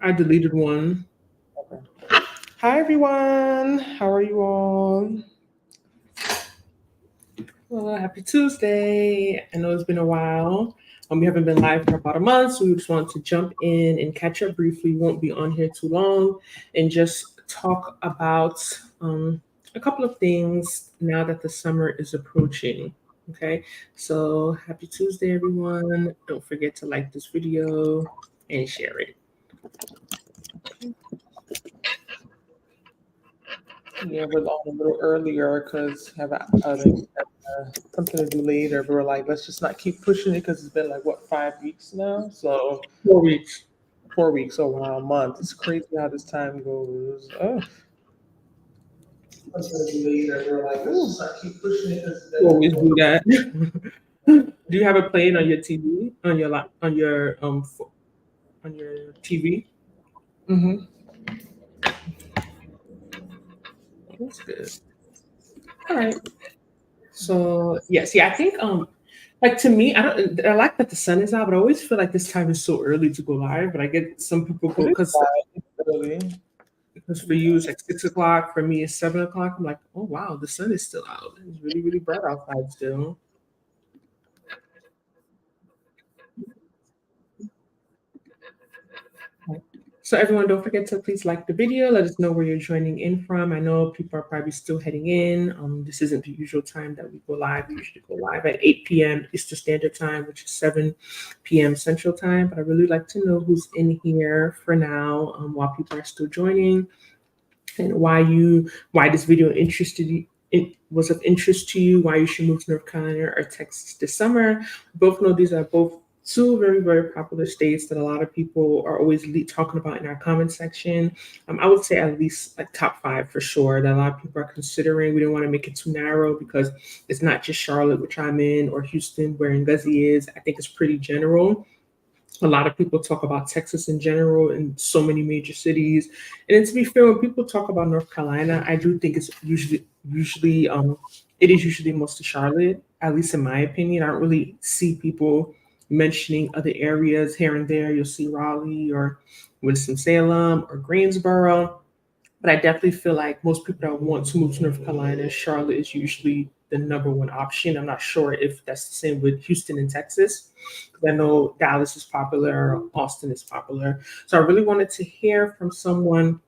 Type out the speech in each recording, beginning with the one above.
I deleted one. Okay. Hi everyone. How are you all? Well, happy Tuesday. I know it's been a while. We haven't been live for about a month, so we just want to jump in and catch up briefly. We won't be on here too long and just talk about a couple of things now that the summer is approaching. Okay, so happy Tuesday, everyone. Don't forget to like this video and share it. Yeah, we're on a little earlier because have something to do later. But we're like, let's just not keep pushing it because it's been like what 5 weeks now. So 4 weeks. 4 weeks. Oh wow, a month. It's crazy how this time goes. Oh, something to do later. We're like, let's just not keep pushing it because it's been You like always what. do that. Do you have it playing on your TV on your on your TV? Mm-hmm. That's good. All right. So yes, yeah, I think like to me, I like that the sun is out, but I always feel like this time is so early to go live. But I get some people It go is fine. Early. because for you it's like 6 o'clock, for me it's 7 o'clock. I'm like, oh wow, the sun is still out. It's really, really bright outside still. So everyone, don't forget to please like the video. Let us know where you're joining in from. I know people are probably still heading in. This isn't the usual time that we go live. We usually go live at 8 p.m. Eastern Standard Time, which is 7 p.m. Central Time. But I really like to know who's in here for now, while people are still joining, and why this video interested you. It was of interest to you, why you should move to North Carolina or Texas this summer. We both know these are both two very, very popular states that a lot of people are always talking about in our comment section. I would say at least like top five for sure that a lot of people are considering. We don't want to make it too narrow because it's not just Charlotte, which I'm in, or Houston, where Ngozi is. I think it's pretty general. A lot of people talk about Texas in general in so many major cities. And then to be fair, when people talk about North Carolina, I do think it's usually it is usually mostly Charlotte, at least in my opinion. I don't really see people mentioning other areas here and there. You'll see Raleigh or Winston-Salem or Greensboro, but I definitely feel like most people that want to move to North Carolina, Charlotte is usually the number one option. I'm not sure if that's the same with Houston and Texas, because I know Dallas is popular, Austin is popular. So I really wanted to hear from someone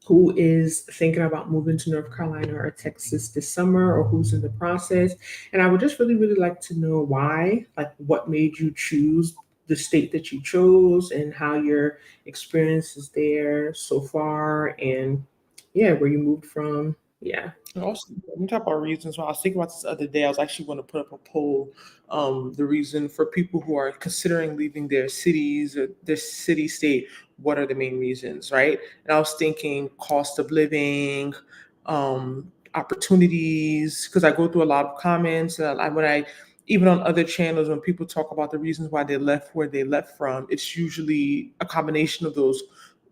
who is thinking about moving to North Carolina or Texas this summer, or who's in the process. And I would just really, really like to know why, like what made you choose the state that you chose, and how your experience is there so far, and yeah, where you moved from. Yeah. Also, when we talk about reasons, when I was thinking about this the other day, I was actually going to put up a poll. The reason for people who are considering leaving their cities or their city state, what are the main reasons, right? And I was thinking cost of living, opportunities, because I go through a lot of comments. When I even on other channels, when people talk about the reasons why they left where they left from, it's usually a combination of those.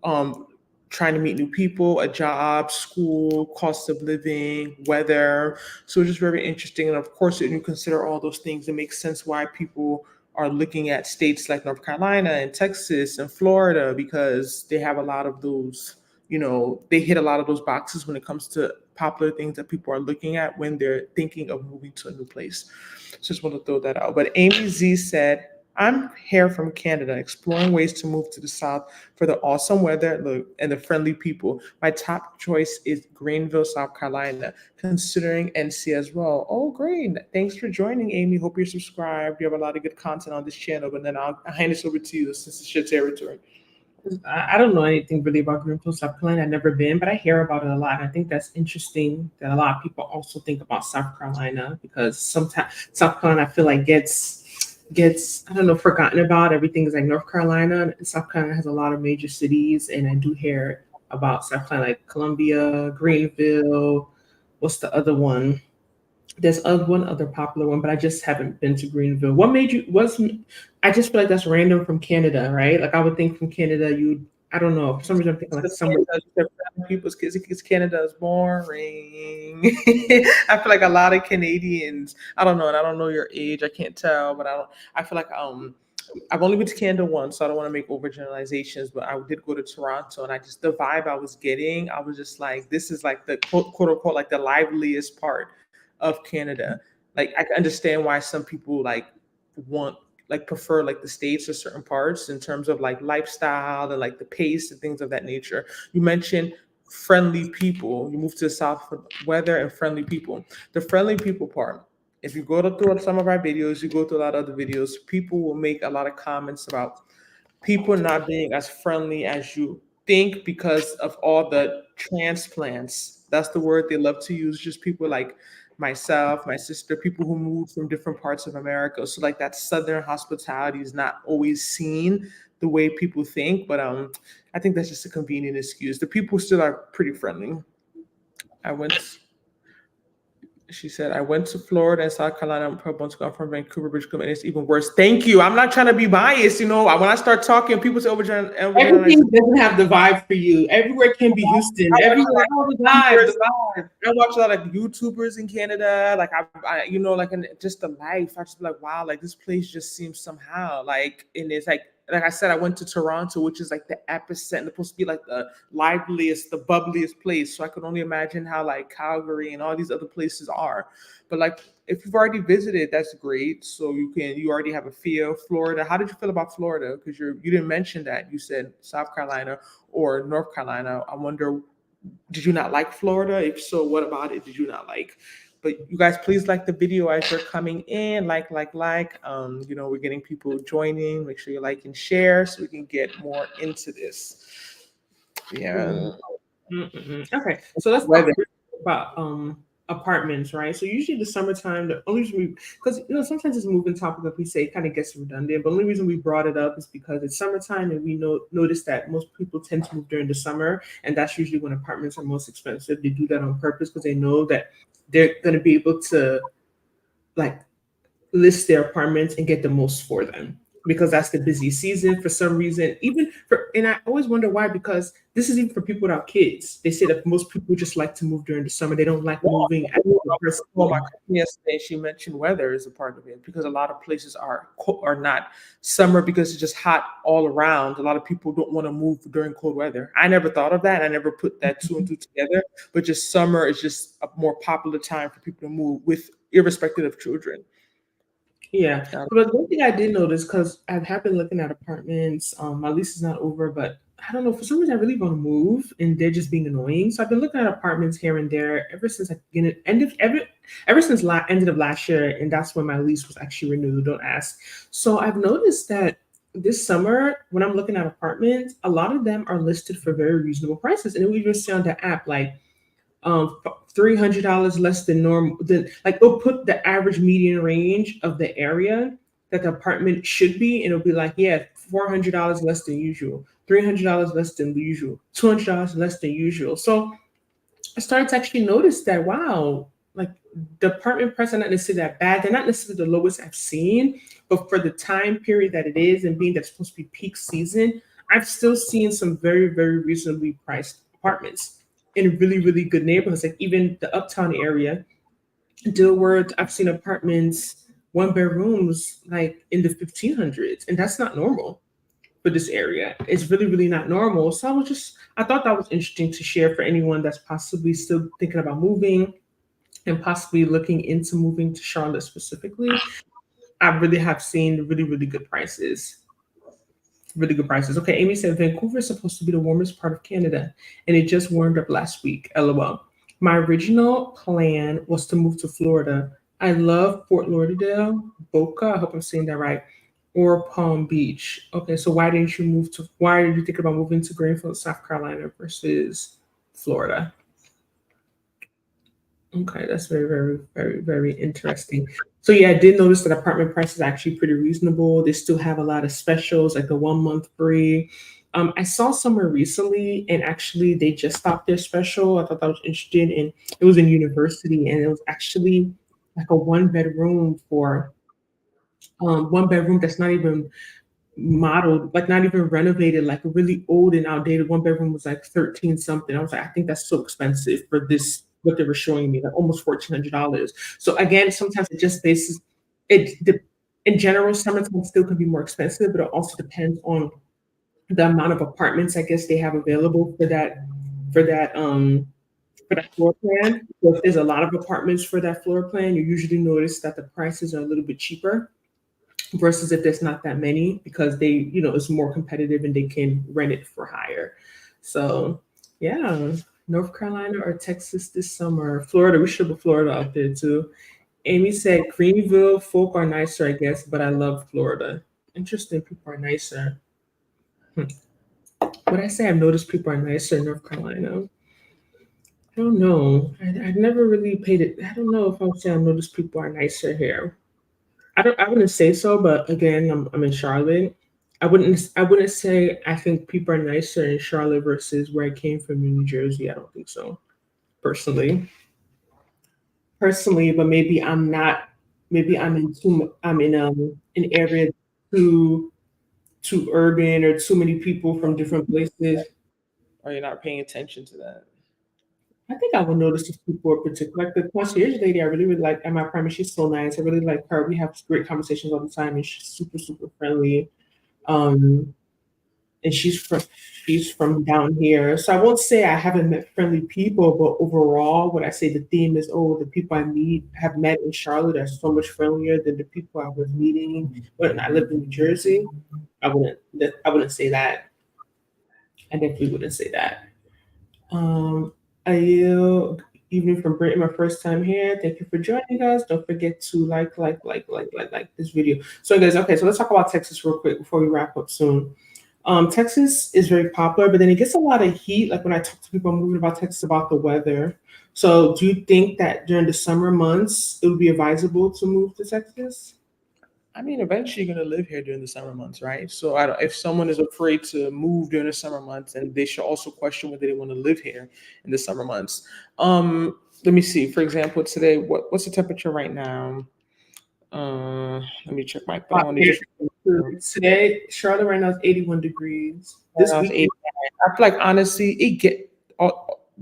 Um, Trying to meet new people, a job, school, cost of living, weather. So it's just very interesting. And of course, when you consider all those things, it makes sense why people are looking at states like North Carolina and Texas and Florida, because they have a lot of those, they hit a lot of those boxes when it comes to popular things that people are looking at when they're thinking of moving to a new place. So just want to throw that out. But Amy Z said, I'm here from Canada, exploring ways to move to the South for the awesome weather and the friendly people. My top choice is Greenville, South Carolina, considering NC as well. Oh, great. Thanks for joining, Amy. Hope you're subscribed. You have a lot of good content on this channel, but then I'll hand this over to you since it's your territory. I don't know anything really about Greenville, South Carolina. I've never been, but I hear about it a lot. I think that's interesting that a lot of people also think about South Carolina, because sometimes South Carolina I feel like gets I don't know, forgotten about. Everything is like North Carolina. South Carolina has a lot of major cities, and I do hear about South Carolina, like Columbia, Greenville. What's the other one? There's one other popular one, but I just haven't been to Greenville. What made you? Was I just feel like that's random from Canada, right? Like I would think from Canada, you. I don't know. For some reason, I'm thinking like Because somewhere. people's kids, because Canada is boring. I feel like a lot of Canadians. I don't know, and I don't know your age. I can't tell, but I don't. I feel like I've only been to Canada once, so I don't want to make overgeneralizations, but I did go to Toronto, and I just the vibe I was getting, I was just like, this is like the quote unquote like the liveliest part of Canada. Like I can understand why some people like want like prefer like the states or certain parts in terms of like lifestyle and like the pace and things of that nature. You mentioned friendly people. You moved to the south for weather and friendly people. The friendly people part, if you go through some of our videos, you go through a lot of other videos, people will make a lot of comments about people not being as friendly as you think because of all the transplants. That's the word they love to use. Just people like myself, my sister, people who moved from different parts of America. So like that southern hospitality is not always seen the way people think, but I think that's just a convenient excuse. The people still are pretty friendly. I went She said, I went to Florida and South Carolina for a bunch of from Vancouver, British Columbia, and it's even worse. Thank you. I'm not trying to be biased. You know, when I start talking, people say overgeneralize. Everything doesn't have the vibe for you. Everywhere can be Houston. Everywhere, oh, the vibe, the vibe. I watch a lot of YouTubers in Canada, like you know, like and just the life. I just be like, wow, like this place just seems somehow like, and it's like I said, I went to Toronto, which is like the epicenter, supposed to be like the liveliest, the bubbliest place. So I could only imagine how like Calgary and all these other places are. But like, if you've already visited, that's great. So you already have a feel. Florida, how did you feel about Florida? Because you didn't mention that. You said South Carolina or North Carolina. I wonder, did you not like Florida? If so, what about it did you not like? But you guys, please like the video as you're coming in. Like. You know, we're getting people joining. Make sure you like and share so we can get more into this. Yeah. Okay, so let's talk Weather. about apartments, right? So usually the summertime, the only reason we, because sometimes it's a moving topic that we say kind of gets redundant, but the only reason we brought it up is because it's summertime and we notice that most people tend to move during the summer, and that's usually when apartments are most expensive. They do that on purpose because they know that they're going to be able to like list their apartments and get the most for them because that's the busy season for some reason. And I always wonder why, because this is even for people without kids. They say that most people just like to move during the summer. They don't like moving at the first Well, my cousin yesterday, she mentioned weather is a part of it because a lot of places are not summer because it's just hot all around. A lot of people don't want to move during cold weather. I never thought of that. I never put that two and two together. But just summer is just a more popular time for people to move with irrespective of children. Yeah, but one thing I did notice, because have been looking at apartments. My lease is not over, but I don't know, for some reason I really want to move, and they're just being annoying. So I've been looking at apartments here and there ever since I beginning ended ever since ended of last year, and that's when my lease was actually renewed. Don't ask. So I've noticed that this summer, when I'm looking at apartments, a lot of them are listed for very reasonable prices, and it will even say on the app like $300 less than normal. Than like it'll put the average median range of the area that the apartment should be, and it'll be like, yeah, $400 less than usual, $300 less than usual, $200 less than usual. So I started to actually notice that, wow, like the apartment prices are not necessarily that bad. They're not necessarily the lowest I've seen, but for the time period that it is, and being that's supposed to be peak season, I've still seen some very, very reasonably priced apartments in really, really good neighborhoods. Like even the uptown area, Dilworth, I've seen apartments, one bedrooms, like in the 1500s, and that's not normal for this area. It's really, really not normal. So I thought that was interesting to share for anyone that's possibly still thinking about moving and possibly looking into moving to Charlotte specifically. I really have seen really, really good prices. Really good prices. Okay, Amy said Vancouver is supposed to be the warmest part of Canada, and it just warmed up last week. LOL. My original plan was to move to Florida. I love Fort Lauderdale, Boca. I hope I'm saying that right, or Palm Beach. Okay, so why didn't you move to? Why did you think about moving to Greenfield, South Carolina versus Florida? Okay, that's very, very, very, very interesting. So yeah, I did notice that apartment prices are actually pretty reasonable. They still have a lot of specials, like the 1 month free. I saw somewhere recently, and actually they just stopped their special. I thought that was interesting, and it was in university, and it was actually like a one bedroom that's not even modeled, like not even renovated, like really old and outdated. One bedroom was like 13 something. I was like, I think that's so expensive for this, what they were showing me, like almost $1,400. So again, sometimes it just bases it. in general, summertime still can be more expensive, but it also depends on the amount of apartments I guess they have available for that for that floor plan. So if there's a lot of apartments for that floor plan, you usually notice that the prices are a little bit cheaper versus if there's not that many because they, it's more competitive and they can rent it for higher. So yeah, North Carolina or Texas this summer. Florida, we should have Florida out there too. Amy said Greenville folk are nicer, I guess, but I love Florida. Interesting, people are nicer. Hmm. What I say, I've noticed people are nicer in North Carolina. I don't know. I never really paid it. I don't know if I would say I noticed people are nicer here. I don't. I wouldn't say so, but again, I'm in Charlotte. I wouldn't say I think people are nicer in Charlotte versus where I came from in New Jersey. I don't think so personally. Personally, but maybe I'm not. Maybe I'm in too. I'm in an area too too urban or too many people from different places. Or you're not paying attention to that. I think I will notice if people are particular. Like the concierge lady, I really, really like at my primary. She's so nice. I really like her. We have great conversations all the time, and she's super, super friendly. Um, and she's from down here. So I won't say I haven't met friendly people, but overall, what I say the theme is, oh, the people I meet have met in Charlotte are so much friendlier than the people I was meeting when I lived in New Jersey. I wouldn't say that. I definitely wouldn't say that. Um, Ayo, evening from Britain, my first time here. Thank you for joining us. Don't forget to like this video. So, guys, okay, so let's talk about Texas real quick before we wrap up soon. Texas is very popular, but then it gets a lot of heat. Like when I talk to people moving about Texas about the weather. So, do you think that during the summer months it would be advisable to move to Texas? I mean, eventually you're gonna live here during the summer months, right? So I don't, if someone is afraid to move during the summer months, then they should also question whether they want to live here in the summer months. Let me see. For example, today, what's the temperature right now? Let me check my Hot phone. It here. just Today, Charlotte right now is 81 degrees. I This was week, 89. I feel like honestly,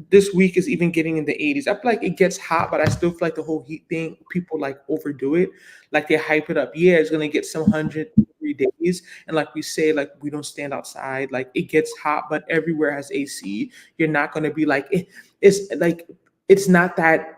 this week is even getting in the 80s. I feel like it gets hot, but I still feel like the whole heat thing, people like overdo it. Like they hype it up. Yeah, it's gonna get some 100-degree days. And like we say, like we don't stand outside. Like it gets hot, but everywhere has AC. You're not gonna be like it's like it's not that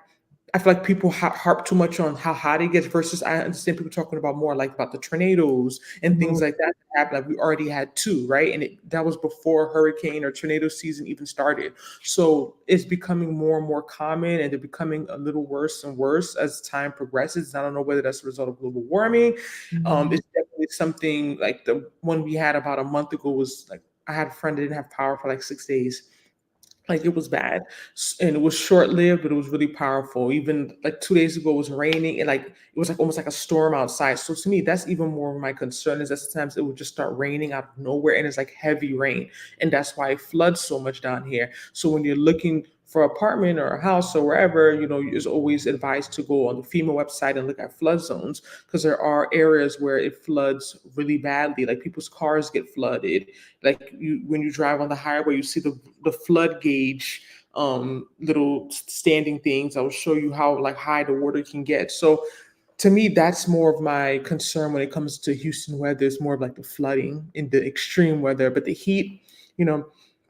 I feel like people harp too much on how hot it gets versus I understand people talking about more like about the tornadoes and things mhm, like that happen. Like we already had two, right? And that was before hurricane or tornado season even started. So it's becoming more and more common and they're becoming a little worse and worse as time progresses. I don't know whether that's a result of global warming. mhm. It's definitely something like the one we had about a month ago was like I had a friend that didn't have power for like 6 days. Like it was bad. And it was short lived, but it was really powerful. Even like 2 days ago, it was raining and like it was like almost like a storm outside. So to me, that's even more of my concern is that sometimes it would just start raining out of nowhere and it's like heavy rain. And that's why it floods so much down here. So when you're looking for an apartment or a house or wherever, it's always advised to go on the FEMA website and look at flood zones because there are areas where it floods really badly. Like people's cars get flooded, like when you drive on the highway, you see the flood gauge little standing things that will show you how like high the water can get. So to me, that's more of my concern when it comes to Houston weather. It's more of like the flooding in the extreme weather, but the heat, you know,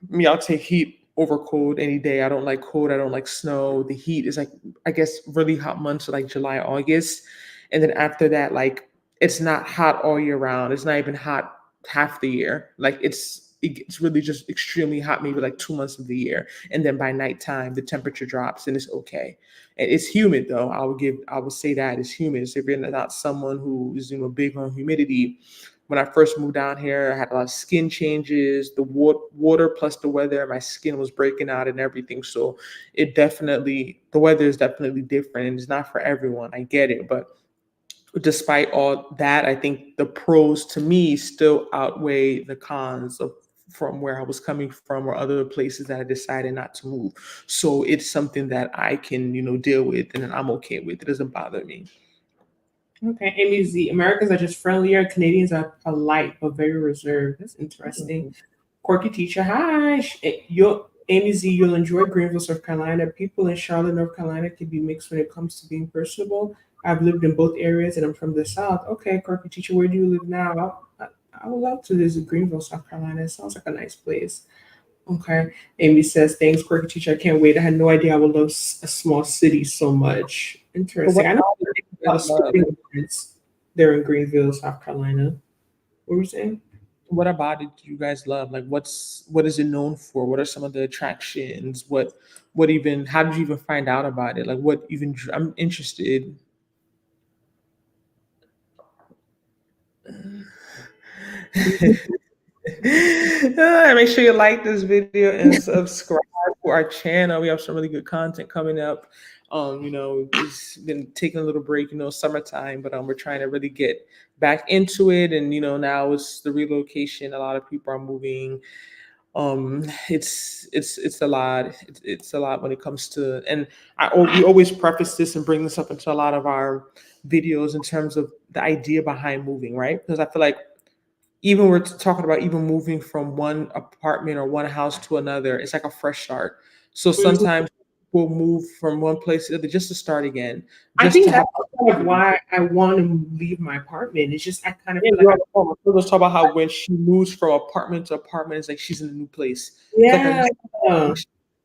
me, I'll take heat over cold any day. I don't like cold. I don't like snow. The heat is like, I guess, really hot months are like July, August. And then after that, like it's not hot all year round. It's not even hot half the year. Like it's really just extremely hot, maybe like 2 months of the year. And then by nighttime, the temperature drops and it's okay. And it's humid though. I would say that it's humid. So if you're not someone who is big on humidity, when I first moved down here, I had a lot of skin changes, the water plus the weather, my skin was breaking out and everything. So the weather is definitely different and it's not for everyone. I get it. But despite all that, I think the pros to me still outweigh the cons of from where I was coming from or other places that I decided not to move. So it's something that I can, deal with and I'm okay with. It doesn't bother me. Okay, Amy Z. Americans are just friendlier. Canadians are polite but very reserved. That's interesting. Mhm. Quirky teacher, hi. You'll Amy Z. You'll enjoy Greenville, South Carolina. People in Charlotte, North Carolina, can be mixed when it comes to being personable. I've lived in both areas and I'm from the South. Okay, Quirky teacher, where do you live now? I would love to visit Greenville, South Carolina. It sounds like a nice place. Okay. Amy says, thanks, Quirky teacher. I can't wait. I had no idea I would love a small city so much. But Interesting. what I know about it a you guys love? sporting events there in Greenville, South Carolina. What were you saying? What about it do you guys love? Like what is it known for? What are some of the attractions? What even how did you even find out about it? Like what even I'm interested. Make sure you like this video and subscribe to our channel. We have some really good content coming up. It's been taking a little break, summertime, but we're trying to really get back into it. And now it's the relocation. A lot of people are moving. It's a lot. It's a lot when it comes to, and we always preface this and bring this up into a lot of our videos in terms of the idea behind moving, right? Because I feel like even we're talking about even moving from one apartment or one house to another, it's like a fresh start. So Mhm. sometimes we'll move from one place to the other just to start again, I just to think have. that's kind of why I want to leave my apartment. It's just I kind of Yeah, feel you're like on the phone. Let's talk about how when she moves from apartment to apartment, it's like she's in a new place. It's like a yeah,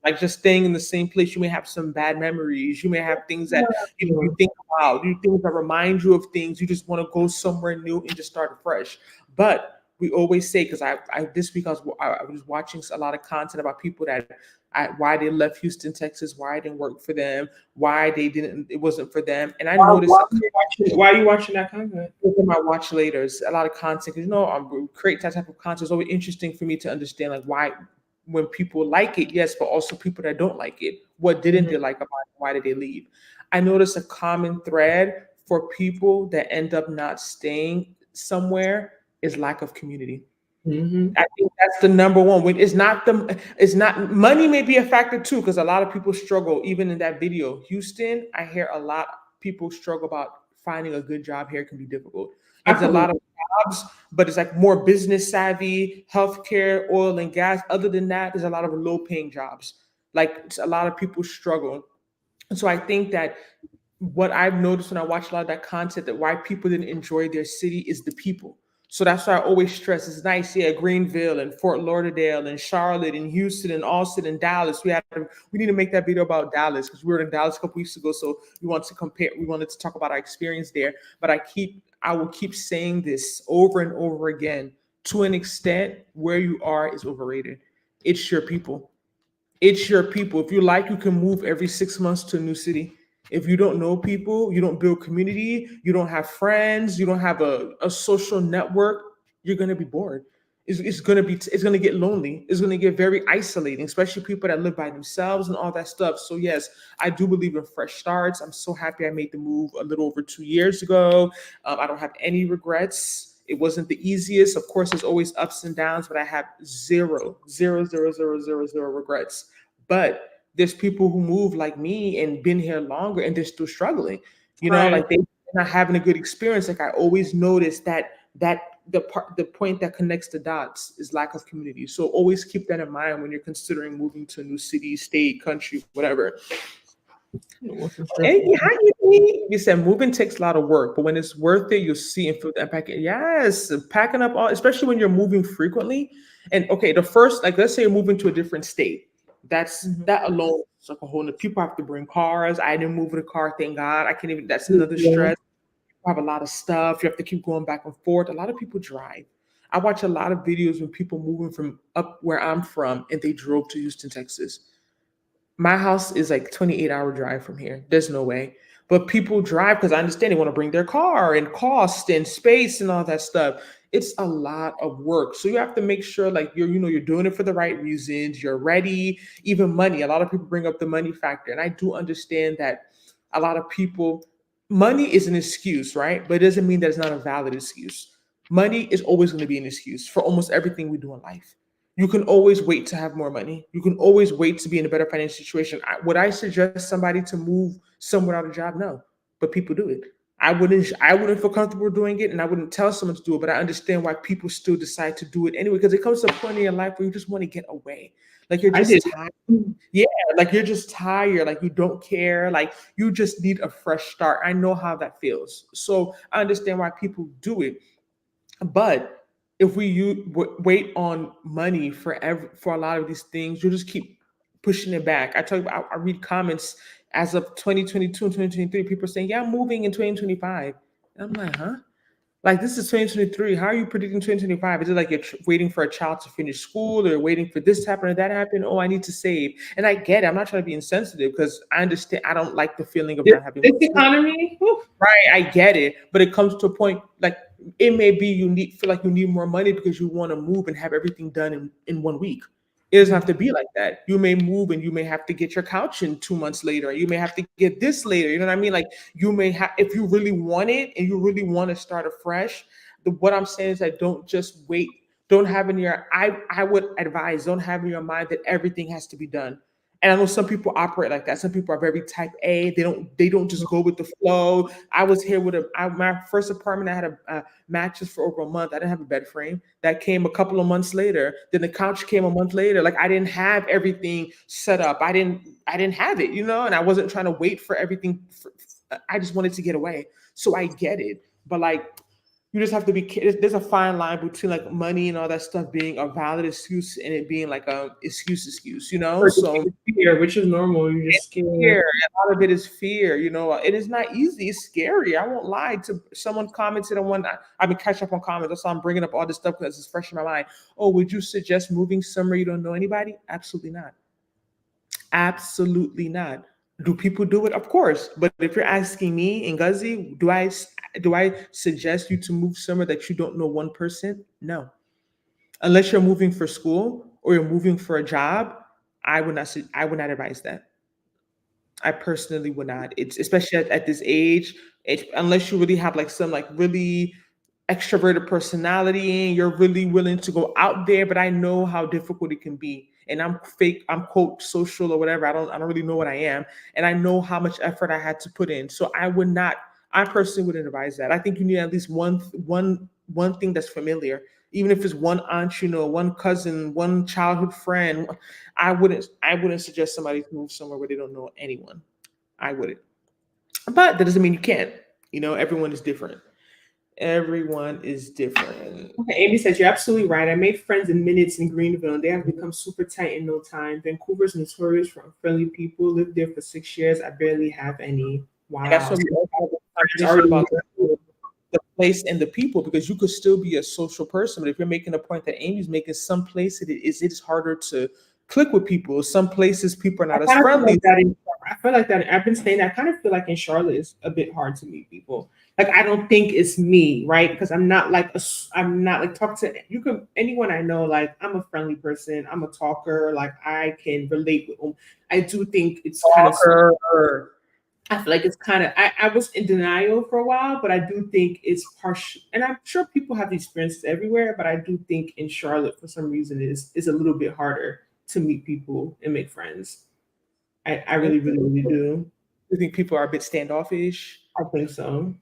like just staying in the same place. You may have some bad memories. You may have things that you think about. You things that remind you of things. You just want to go somewhere new and just start fresh. But we always say because I this week I was watching a lot of content about people that why they left Houston, Texas, why it didn't work for them, why they didn't it wasn't for them, and I noticed why are you watching that content? in my watch later. It's a lot of content because create that type of content is always interesting for me to understand like why when people like it, yes, but also people that don't like it. What didn't Mhm, they like about it? Why did they leave? I notice a common thread for people that end up not staying somewhere is lack of community. mhm, I think that's the number one. It's not money may be a factor too, because a lot of people struggle, even in that video. Houston, I hear a lot people struggle about finding a good job here can be difficult. It's a lot absolutely. of jobs, but it's like more business savvy, healthcare, oil and gas. Other than that, there's a lot of low paying jobs. Like it's a lot of people struggle. And so I think that what I've noticed when I watch a lot of that content that why people didn't enjoy their city is the people. So that's why I always stress it's nice, yeah, Greenville and Fort Lauderdale and Charlotte and Houston and Austin and Dallas. We need to make that video about Dallas because we were in Dallas a couple weeks ago. So we wanted to talk about our experience there. But I will keep saying this over and over again. To an extent, where you are is overrated. It's your people. It's your people. If you like, you can move every 6 months to a new city. If you don't know people, you don't build community, you don't have friends, you don't have a social network, you're gonna be bored. It's gonna get lonely. It's gonna get very isolating, especially people that live by themselves and all that stuff. So yes, I do believe in fresh starts. I'm so happy I made the move a little over 2 years ago. I don't have any regrets. It wasn't the easiest. Of course, there's always ups and downs, but I have zero regrets. But there's people who move like me and been here longer and they're still struggling. Right. Like they're not having a good experience. Like I always notice that the point that connects the dots is lack of community. So always keep that in mind when you're considering moving to a new city, state, country, whatever. And how you said moving takes a lot of work, but when it's worth it, you'll see and feel the impact. Yes, packing up all, especially when you're moving frequently. And okay, the first, like let's say you're moving to a different state. Mhm. That alone is like a whole. People have to bring cars. I didn't move with a car, thank God. I can't even. That's another Yeah. stress. You have a lot of stuff. You have to keep going back and forth. A lot of people drive. I watch a lot of videos when people moving from up where I'm from and they drove to Houston, Texas. My house is like 28-hour drive from here. There's no way. But people drive because I understand they want to bring their car and cost and space and all that stuff. It's a lot of work. So you have to make sure like you're doing it for the right reasons, you're ready, even money. A lot of people bring up the money factor. And I do understand that a lot of people money is an excuse, right? But it doesn't mean that it's not a valid excuse. Money is always going to be an excuse for almost everything we do in life. You can always wait to have more money. You can always wait to be in a better financial situation. Would I suggest somebody to move somewhere out of a job? No, but people do it. I wouldn't feel comfortable doing it, and I wouldn't tell someone to do it. But I understand why people still decide to do it anyway, because it comes to a point in your life where you just want to get away, like you're I did. just tired. Yeah, like you're just tired, like you don't care, like you just need a fresh start. I know how that feels, so I understand why people do it. But if wait on money for a lot of these things, you'll just keep pushing it back. I tell you, I read comments as of 2022 and 2023, people saying, "Yeah, I'm moving in 2025." And I'm like, huh? Like this is 2023. How are you predicting 2025? Is it like you're waiting for a child to finish school, or waiting for this to happen or that happen? Oh, I need to save. And I get it. I'm not trying to be insensitive because I understand. I don't like the feeling of This, not having this money. economy, whew, Right, I get it, but it comes to a point like it may be you need feel like you need more money because you want to move and have everything done in 1 week. It doesn't have to be like that. You may move and you may have to get your couch in 2 months later. You may have to get this later. You know what I mean? Like you may have if you really want it and you really want to start afresh. What I'm saying is that don't just wait. Don't have in your I would advise don't have in your mind that everything has to be done. And I know some people operate like that. Some people are very type A. They don't just go with the flow. I was here with my first apartment. I had a mattress for over a month. I didn't have a bed frame. That came a couple of months later. Then the couch came a month later. Like I didn't have everything set up. I didn't have it, and I wasn't trying to wait for everything. I just wanted to get away. So I get it. But like you just have to be there's a fine line between like money and all that stuff being a valid excuse and it being like a excuse. or just So fear, which is normal. You're it's just scared. fear. A lot of it is fear. It is not easy. It's scary. I won't lie. To someone commented on one. I've been catching up on comments. That's why I'm bringing up all this stuff because it's fresh in my mind. Oh, would you suggest moving somewhere you don't know anybody? Absolutely not. Absolutely not. Do people do it? Of course. But if you're asking me and Guzzy, do I suggest you to move somewhere that you don't know one person? No. Unless you're moving for school or you're moving for a job, I would not advise that. I personally would not. It's especially at this age, unless you really have like some like really extroverted personality and you're really willing to go out there. But I know how difficult it can be. And I'm fake, I'm quote social or whatever. I don't really know what I am. And I know how much effort I had to put in. So I personally wouldn't advise that. I think you need at least one thing that's familiar. Even if it's one aunt, one cousin, one childhood friend, I wouldn't suggest somebody to move somewhere where they don't know anyone. I wouldn't. But that doesn't mean you can't. Everyone is different. Everyone is different. Okay, Amy says you're absolutely right. I made friends in minutes in Greenville, and they have become super tight in no time. Vancouver's notorious for unfriendly people. Lived there for 6 years. I barely have any. And that's Wow. what we all have a Friends conversation already. about the place and the people because you could still be a social person, but if you're making a point that Amy's making, some places it is harder to click with people. Some places people are I not as kind of feel friendly. like that. I feel like that. I've been saying that. I kind of feel like in Charlotte it's a bit hard to meet people. Like I don't think it's me, right? Because I'm not like I'm not like talk to you. Can anyone I know. Like I'm a friendly person. I'm a talker. Like I can relate with them. I do think it's kind of. Talker. I feel like it's kind of. I was in denial for a while, but I do think it's partial. And I'm sure people have these experiences everywhere, but I do think in Charlotte for some reason is a little bit harder to meet people and make friends. I And really, really, really do. I think people are a bit standoffish. I think so.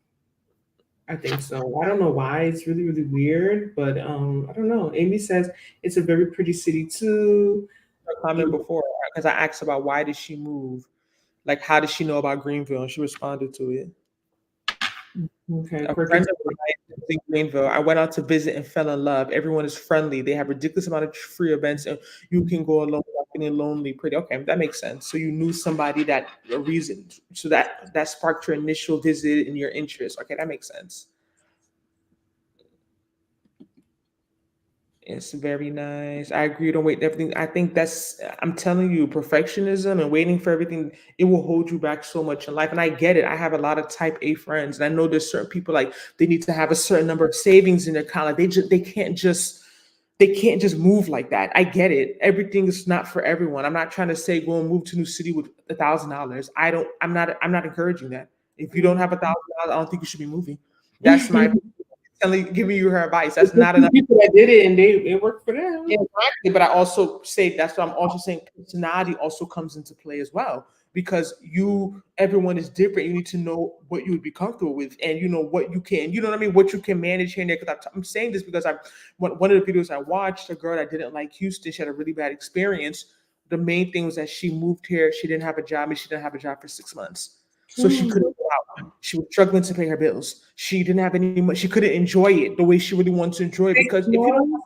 I think so. I don't know why. It's really, really weird, but I don't know. Amy says it's a very pretty city too. A comment You- before because I asked about why did she move, like how did she know about Greenville, and she responded to it. Okay, A quirky. friend of mine lives in Greenville. I went out to visit and fell in love. Everyone is friendly. They have ridiculous amount of free events, and you can go alone without feeling lonely. Pretty okay, that makes sense. So you knew somebody that a reason. So that sparked your initial visit and your interest. Okay, that makes sense. It's very nice. I agree. Don't wait everything. I think I'm telling you, perfectionism and waiting for everything, it will hold you back so much in life. And I get it. I have a lot of type A friends. And I know there's certain people like they need to have a certain number of savings in their account. Like they can't just move like that. I get it. Everything is not for everyone. I'm not trying to say go and move to a new city with $1,000. I'm not encouraging that. If you don't have $1,000, I don't think you should be moving. That's my giving you her advice. That's There's a not few enough. people that did it and it worked for them. Yeah, exactly. But I also say that's what I'm also saying. Personality also comes into play as well. because everyone is different. You need to know what you would be comfortable with, and what you can, you know what I mean, what you can manage here and there. Because I'm saying this because one of the videos I watched, a girl that didn't like Houston, she had a really bad experience. The main thing was that she moved here, she didn't have a job, and she didn't have a job for 6 months. So she Hmm. couldn't go out. She was struggling to pay her bills. She didn't have any money. She couldn't enjoy it the way she really wanted to enjoy it, because if you don't, No.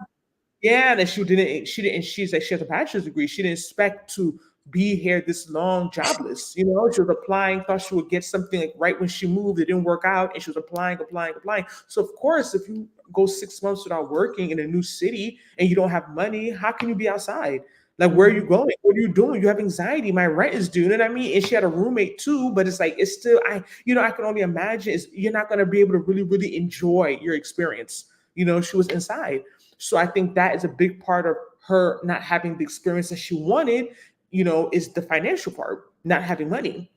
yeah, that she didn't, she's like, she has a bachelor's degree. She didn't expect to be here this long jobless. She was applying, thought she would get something like right when she moved. It didn't work out, and she was applying, applying, applying. So of course, if you go 6 months without working in a new city and you don't have money, how can you be outside? Like, where are you Mhm. going? What are you doing? You have anxiety. My rent is due. You know what I mean? And she had a roommate too, but it's like, it's still, I can only imagine you're not going to be able to really, really enjoy your experience. She was inside. So I think that is a big part of her not having the experience that she wanted, is the financial part, not having money.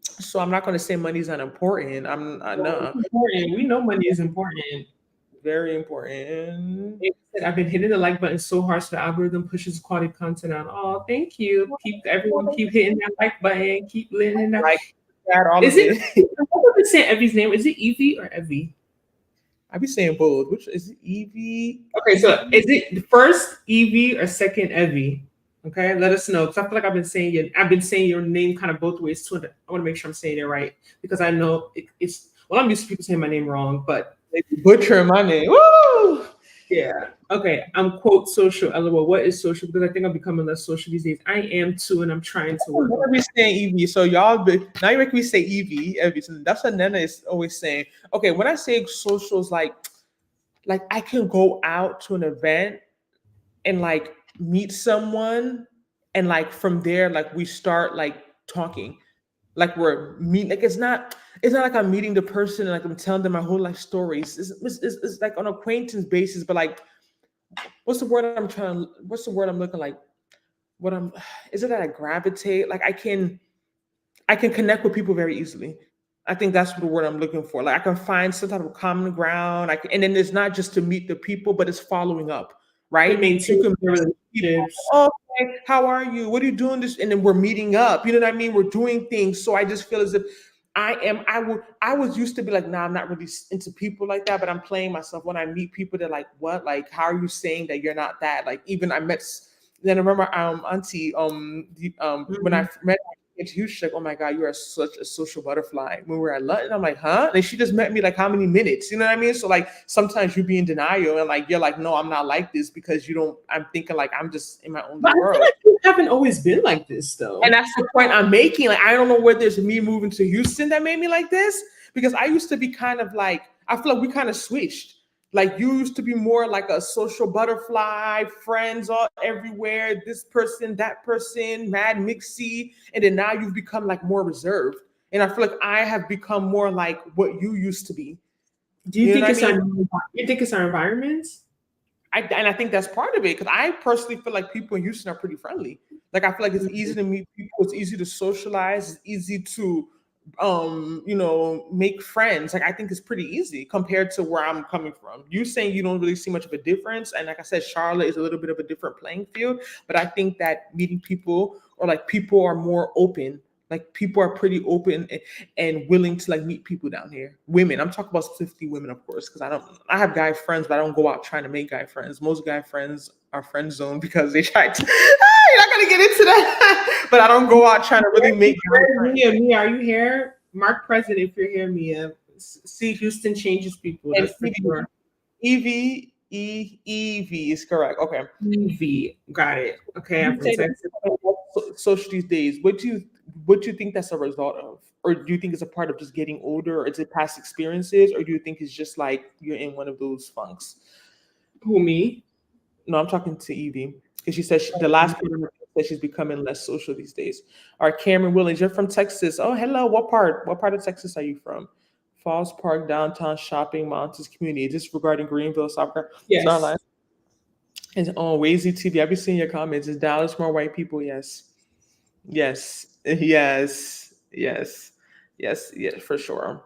So I'm not going to say money's not important. I No, it's know, important. We know money is important. very important. Like I said, I've been hitting the like button so hard so the algorithm pushes quality content out. Oh, thank you. Keep everyone keep hitting that like button. Keep hitting that. Like that, all Is of it? it. What would say Evie's name? Is it Evie or Evie? I be saying both. Which is it, Evie? Okay, so is it the first Evie or second Evie? Okay, let us know. Because I feel like I've been saying your name kind of both ways too. And I want to make sure I'm saying it right because I know it's well, I'm used to people saying my name wrong, but They be butchering my name. Woo! yeah. Okay. I'm quote social. LOL. What is social? Because I think I'm becoming less social these days. I am too, and I'm trying to work on Never be saying Evie. So now you make me say Evie every time. That's what Nana is always saying. Okay, when I say socials, like I can go out to an event and like meet someone, and like from there, like we start like talking, like we're meeting. Like it's not like I'm meeting the person and like I'm telling them my whole life stories. It's like on acquaintance basis, but like what's the word I'm looking like? What I'm is it that I gravitate? Like I can connect with people very easily. I think that's the word I'm looking for. Like I can find some type of common ground. And then it's not just to meet the people, but it's following up, and right? So you maintain can their message people, relationships. "Oh, okay, how are you? What are you doing this?" And then we're meeting up. You know what I mean? We're doing things. So I just feel as if I was used to be like, nah, I'm not really into people like that, but I'm playing myself when I meet people. They're like, what? Like, how are you saying that you're not that? Like, even I met. Then I remember auntie when I Mhm. met into you, she's like, "Oh my God, you are such a social butterfly." When we were at London, I'm like, "Huh?" And she just met me like how many minutes? You know what I mean? So like sometimes you be in denial and like you're like, "No, I'm not like this," because you don't. I'm thinking like I'm just in my own But little I feel world. like you haven't always been like this, And though. that's the point I'm making. Like, I don't know whether it's me moving to Houston that made me like this, because I used to be kind of like, I feel like we kind of switched. Like, you used to be more like a social butterfly, friends all everywhere, this person, that person, mad mixy. And then now you've become like more reserved. And I feel like I have become more like what you used to be. Do you You know think what I it's our mean? you think it's our environments? And I think that's part of it, because I personally feel like people in Houston are pretty friendly. Like I feel like it's easy to meet people, it's easy to socialize, it's easy to make friends. Like I think it's pretty easy compared to where I'm coming from. You saying you don't really see much of a difference, and like I said, Charlotte is a little bit of a different playing field. But I think that meeting people, or like people are more open. Like people are pretty open and willing to like meet people down here. Women, I'm talking about specifically women, of course, because I have guy friends, but I don't go out trying to make guy friends. Most guy friends are friend zone because they try to. You're not gonna get into that, but I don't go out trying to really make guy friends. Mia, are you here? Mark present if you're here, Mia. See, Houston changes people. And That's for sure. Evie is correct. Okay. Evie, got it. Okay, You I've been say that texting. social these days. What do you think that's a result of? Or do you think it's a part of just getting older, or is it past experiences, or do you think it's just like you're in one of those funks? Who me? No, I'm talking to Evie because she said the last part of her said she's becoming less social these days. All right, Cameron Williams, you're from Texas. Oh, hello. What part? What part of Texas are you from? Falls Park, downtown shopping, mountains community. Is this regarding Greenville, South Yes. Carolina? And on Wazy TV, I've been seeing your comments. Is Dallas more white people? Yes. Yes. Yes. Yes. Yes. Yes, for sure.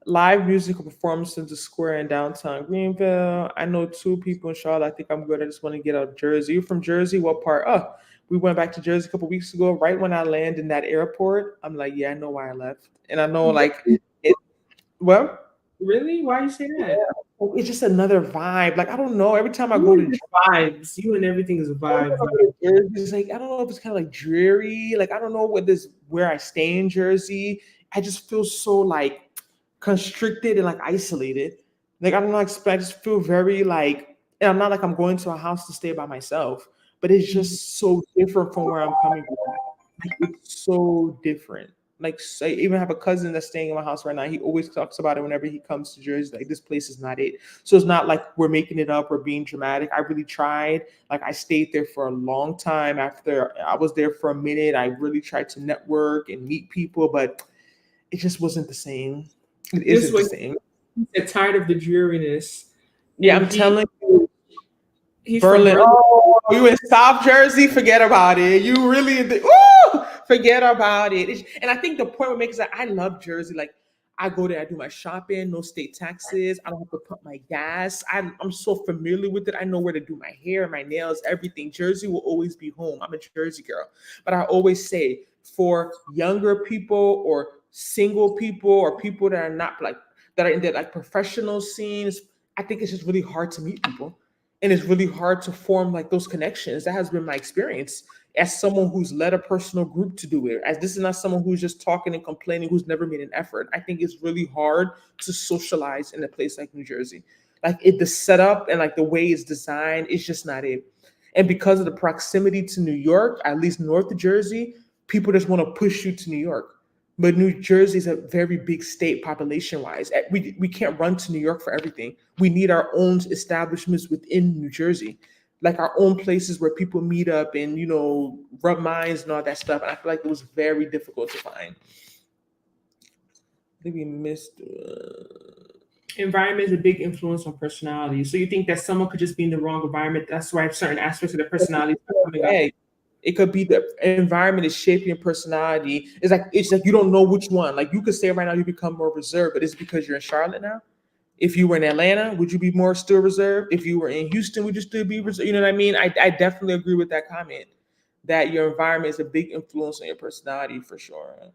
Live musical performance in the square in downtown Greenville. I know two people in Charlotte. I think I'm good. I just want to get out of Jersey. You from Jersey? What part? Oh, We went back to Jersey a couple weeks ago. Right when I land in that airport, I'm like, yeah, I know why I left, and I know like it. Well, Really? Why you say that? it's just another vibe. Like I don't know. Every time I You go and to the vibes. You and everything is a vibe. Jersey, it's like I don't know if it's kind of like dreary. Like I don't know what this where I stay in Jersey. I just feel so like constricted and like isolated. Like I don't know. I just feel very like, and I'm not like I'm going to a house to stay by myself, but it's just so different from where I'm coming from. Like, it's so different. Like I even have a cousin that's staying in my house right now. He always talks about it whenever he comes to Jersey. Like this place is not it. So it's not like we're making it up or being dramatic. I really tried. Like I stayed there for a long time. After I was there for a minute, I really tried to network and meet people, but it just wasn't the same. It This isn't the way, same. he's tired of the dreariness, Yeah, and I'm telling you, he's from Berlin. Berlin. Oh, you in South Jersey? Forget about it. You really, forget about it. And I think the point we make is that I love Jersey. Like I go there, I do my shopping, no state taxes. I don't have to pump my gas. I'm so familiar with it. I know where to do my hair, my nails, everything. Jersey will always be home. I'm a Jersey girl. But I always say for younger people or single people or people that are not like that are in the like professional scenes, I think it's just really hard to meet people. And it's really hard to form like those connections. That has been my experience as someone who's led a personal group to do it. As this is not someone who's just talking and complaining, who's never made an effort. I think it's really hard to socialize in a place like New Jersey. Like the setup and like the way it's designed, it's just not it. And because of the proximity to New York, at least North Jersey, people just want to push you to New York. But New Jersey is a very big state population wise. We can't run to New York for everything. We need our own establishments within New Jersey, like our own places where people meet up and, rub minds and all that stuff. And I feel like it was very difficult to find. I think we missed. Environment is a big influence on personality. So you think that someone could just be in the wrong environment? That's why certain aspects of their personality start coming up. Yeah, it could be the environment is shaping your personality. It's like you don't know which one. Like you could say right now you become more reserved, but it's because you're in Charlotte now. If you were in Atlanta, would you be more still reserved? If you were in Houston, would you still be reserved? You know what I mean? I definitely agree with that comment that your environment is a big influence on your personality for sure.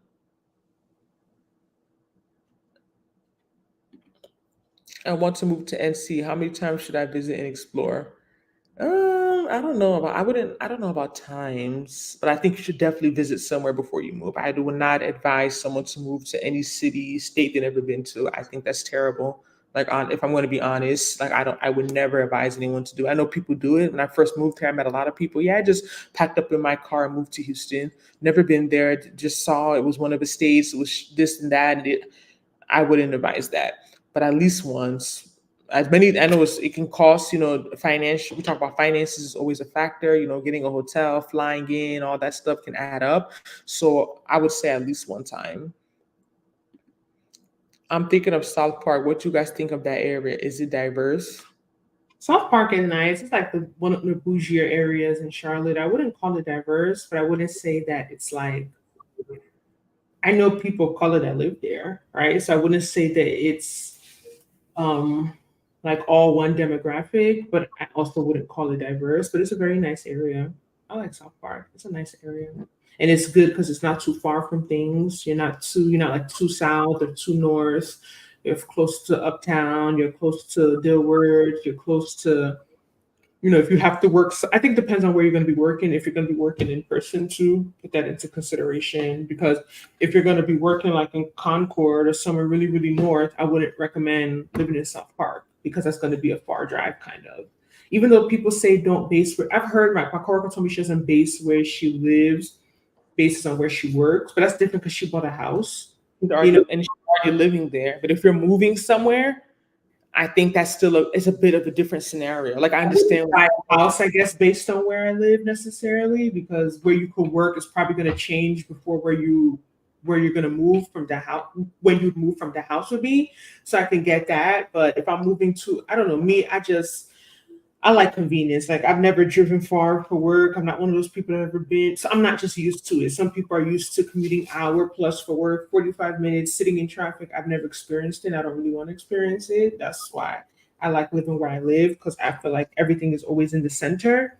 I want to move to NC. How many times should I visit and explore? I don't know about. I don't know about times, but I think you should definitely visit somewhere before you move. I would not advise someone to move to any city, state they've never been to. I think that's terrible. Like, if I'm going to be honest, like I would never advise anyone to do. I know people do it. When I first moved here, I met a lot of people. Yeah, I just packed up in my car and moved to Houston. Never been there. Just saw it was one of the states. It was this and that. I wouldn't advise that, but at least once. As many, I know it can cost, financial. We talk about finances is always a factor. Getting a hotel, flying in, all that stuff can add up. So I would say at least one time. I'm thinking of South Park. What you guys think of that area? Is it diverse? South Park is nice. It's like one of the bougier areas in Charlotte. I wouldn't call it diverse, but I wouldn't say that it's like, I know people of color that live there, right? So I wouldn't say that it's um like all one demographic, but I also wouldn't call it diverse. But it's a very nice area. I like South Park. It's a nice area. And it's good because it's not too far from things. You're not like too south or too north. You're close to Uptown, you're close to Dilworth, you're close to, if you have to work, so I think it depends on where you're going to be working. If you're going to be working in person too, put that into consideration. Because if you're going to be working like in Concord or somewhere really, really north, I wouldn't recommend living in South Park because that's going to be a far drive kind of. Even though people say don't base where, I've heard my coworker told me she doesn't base where she lives based on where she works, but that's different because she bought a house. And she's already living there. But if you're moving somewhere, I think that's still it's a bit of a different scenario. Like I understand buy a house, I guess, based on where I live necessarily, because where you could work is probably going to change before where you're going to move from the house when you move from the house would be. So I can get that, but if I'm moving to, I don't know, me, I like convenience. Like I've never driven far for work. I'm not one of those people that have ever been. So I'm not just used to it. Some people are used to commuting hour plus for work, 45 minutes, sitting in traffic. I've never experienced it. I don't really want to experience it. That's why I like living where I live because I feel like everything is always in the center.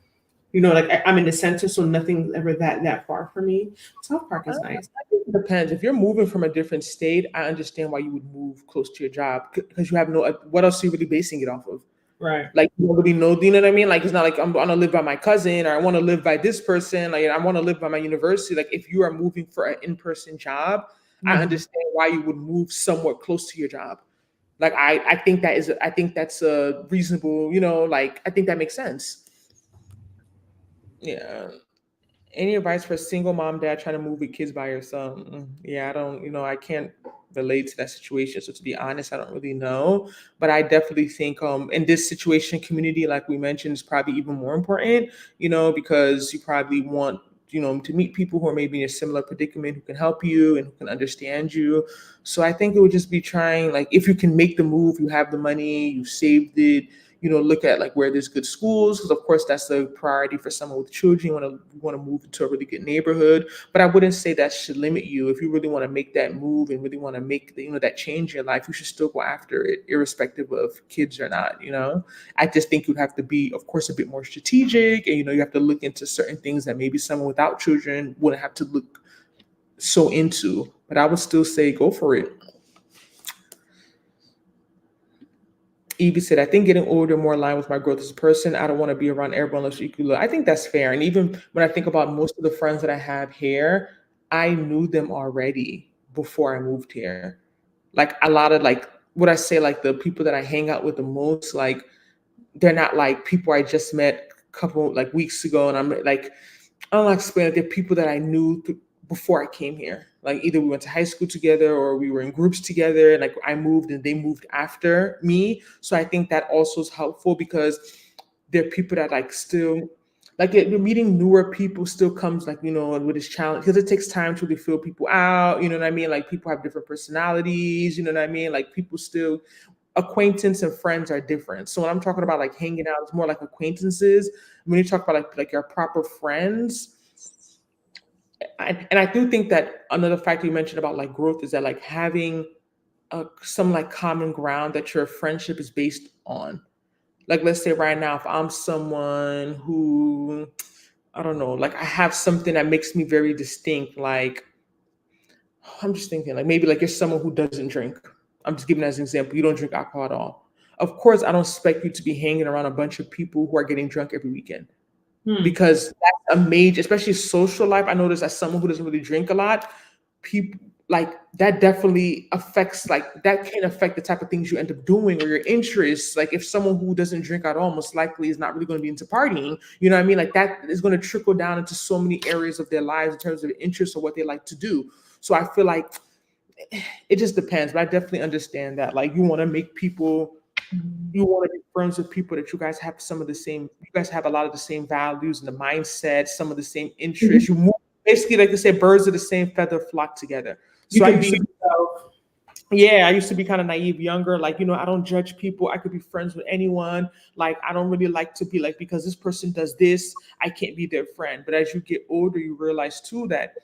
You know, like I'm in the center, so nothing's ever that far from me. South Park is nice. I think it depends. If you're moving from a different state, I understand why you would move close to your job because you have no. What else are you really basing it off of? Right. Like nobody knows, you know what I mean? Like it's not like I'm gonna live by my cousin or I want to live by this person. Like I want to live by my university. Like if you are moving for an in-person job, I Mhm. understand why you would move somewhat close to your job. Like I think I think that's a reasonable, like I think that makes sense. Yeah. Any advice for a single mom, dad trying to move with kids by yourself? Yeah, I don't, I can't relate to that situation. So to be honest, I don't really know. But I definitely think in this situation, community, like we mentioned, is probably even more important, because you probably want, to meet people who are maybe in a similar predicament who can help you and who can understand you. So I think it would just be trying, like, if you can make the move, you have the money, you saved it, look at like where there's good schools, because of course that's the priority for someone with children. You want to move into a really good neighborhood, but I wouldn't say that should limit you. If you really want to make that move and really want to make that change in your life, you should still go after it, irrespective of kids or not. I just think you have to be, of course, a bit more strategic, and you have to look into certain things that maybe someone without children wouldn't have to look so into. But I would still say go for it. Evie said, I think getting older more aligned with my growth as a person. I don't want to be around everyone else equally. I think that's fair. And even when I think about most of the friends that I have here, I knew them already before I moved here. Like a lot of like what I say, like the people that I hang out with the most, like they're not like people I just met a couple like weeks ago. And I'm like, I don't like to explain it. They're people that I knew before I came here. Like either we went to high school together or we were in groups together. And like I moved and they moved after me. So I think that also is helpful because there are people that like still like you're meeting newer people still comes like with this challenge because it takes time to really feel people out. You know what I mean? Like people have different personalities. You know what I mean? Like people still acquaintance and friends are different. So when I'm talking about like hanging out, it's more like acquaintances. When you talk about like your proper friends, and I do think that another factor you mentioned about like growth is that like having some like common ground that your friendship is based on. Like let's say right now, if I'm someone who I don't know, like I have something that makes me very distinct, like I'm just thinking like maybe like you're someone who doesn't drink. I'm just giving as an example. You don't drink alcohol at all. Of course, I don't expect you to be hanging around a bunch of people who are getting drunk every weekend Hmm. because that's a major, especially social life. I notice as someone who doesn't really drink a lot, people like that definitely affects like that can affect the type of things you end up doing or your interests. Like if someone who doesn't drink at all most likely is not really going to be into partying, you know what I mean? Like that is going to trickle down into so many areas of their lives in terms of interests or what they like to do. So I feel like it just depends, but I definitely understand that. Like you want to make people you want to be friends with people that you guys have some of the same, you guys have a lot of the same values and the mindset, some of the same interests. You move, basically, like they say, birds of the same feather flock together. You So I can be used to, yourself. yeah, I used to be kind of naive younger. Like, I don't judge people. I could be friends with anyone. Like, I don't really like to be like, because this person does this, I can't be their friend. But as you get older, you realize too that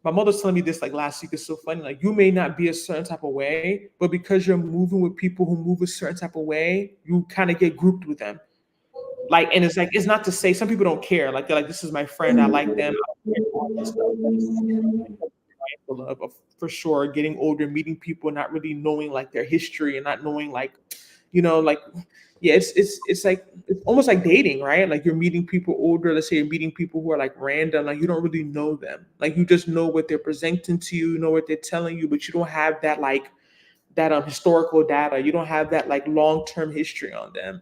my mother's telling me this like last week. It's so funny. Like you may not be a certain type of way, but because you're moving with people who move a certain type of way, you kind of get grouped with them. Like, and it's like it's not to say some people don't care. Like they're like, this is my friend. I like them. I don't care all this stuff. But mindful of for sure. Getting older, meeting people, not really knowing like their history and not knowing like, like yeah, it's like it's almost like dating, right? Like you're meeting people older. Let's say you're meeting people who are like random, like you don't really know them. Like you just know what they're presenting to you, know what they're telling you, but you don't have that like that historical data. You don't have that like long term history on them.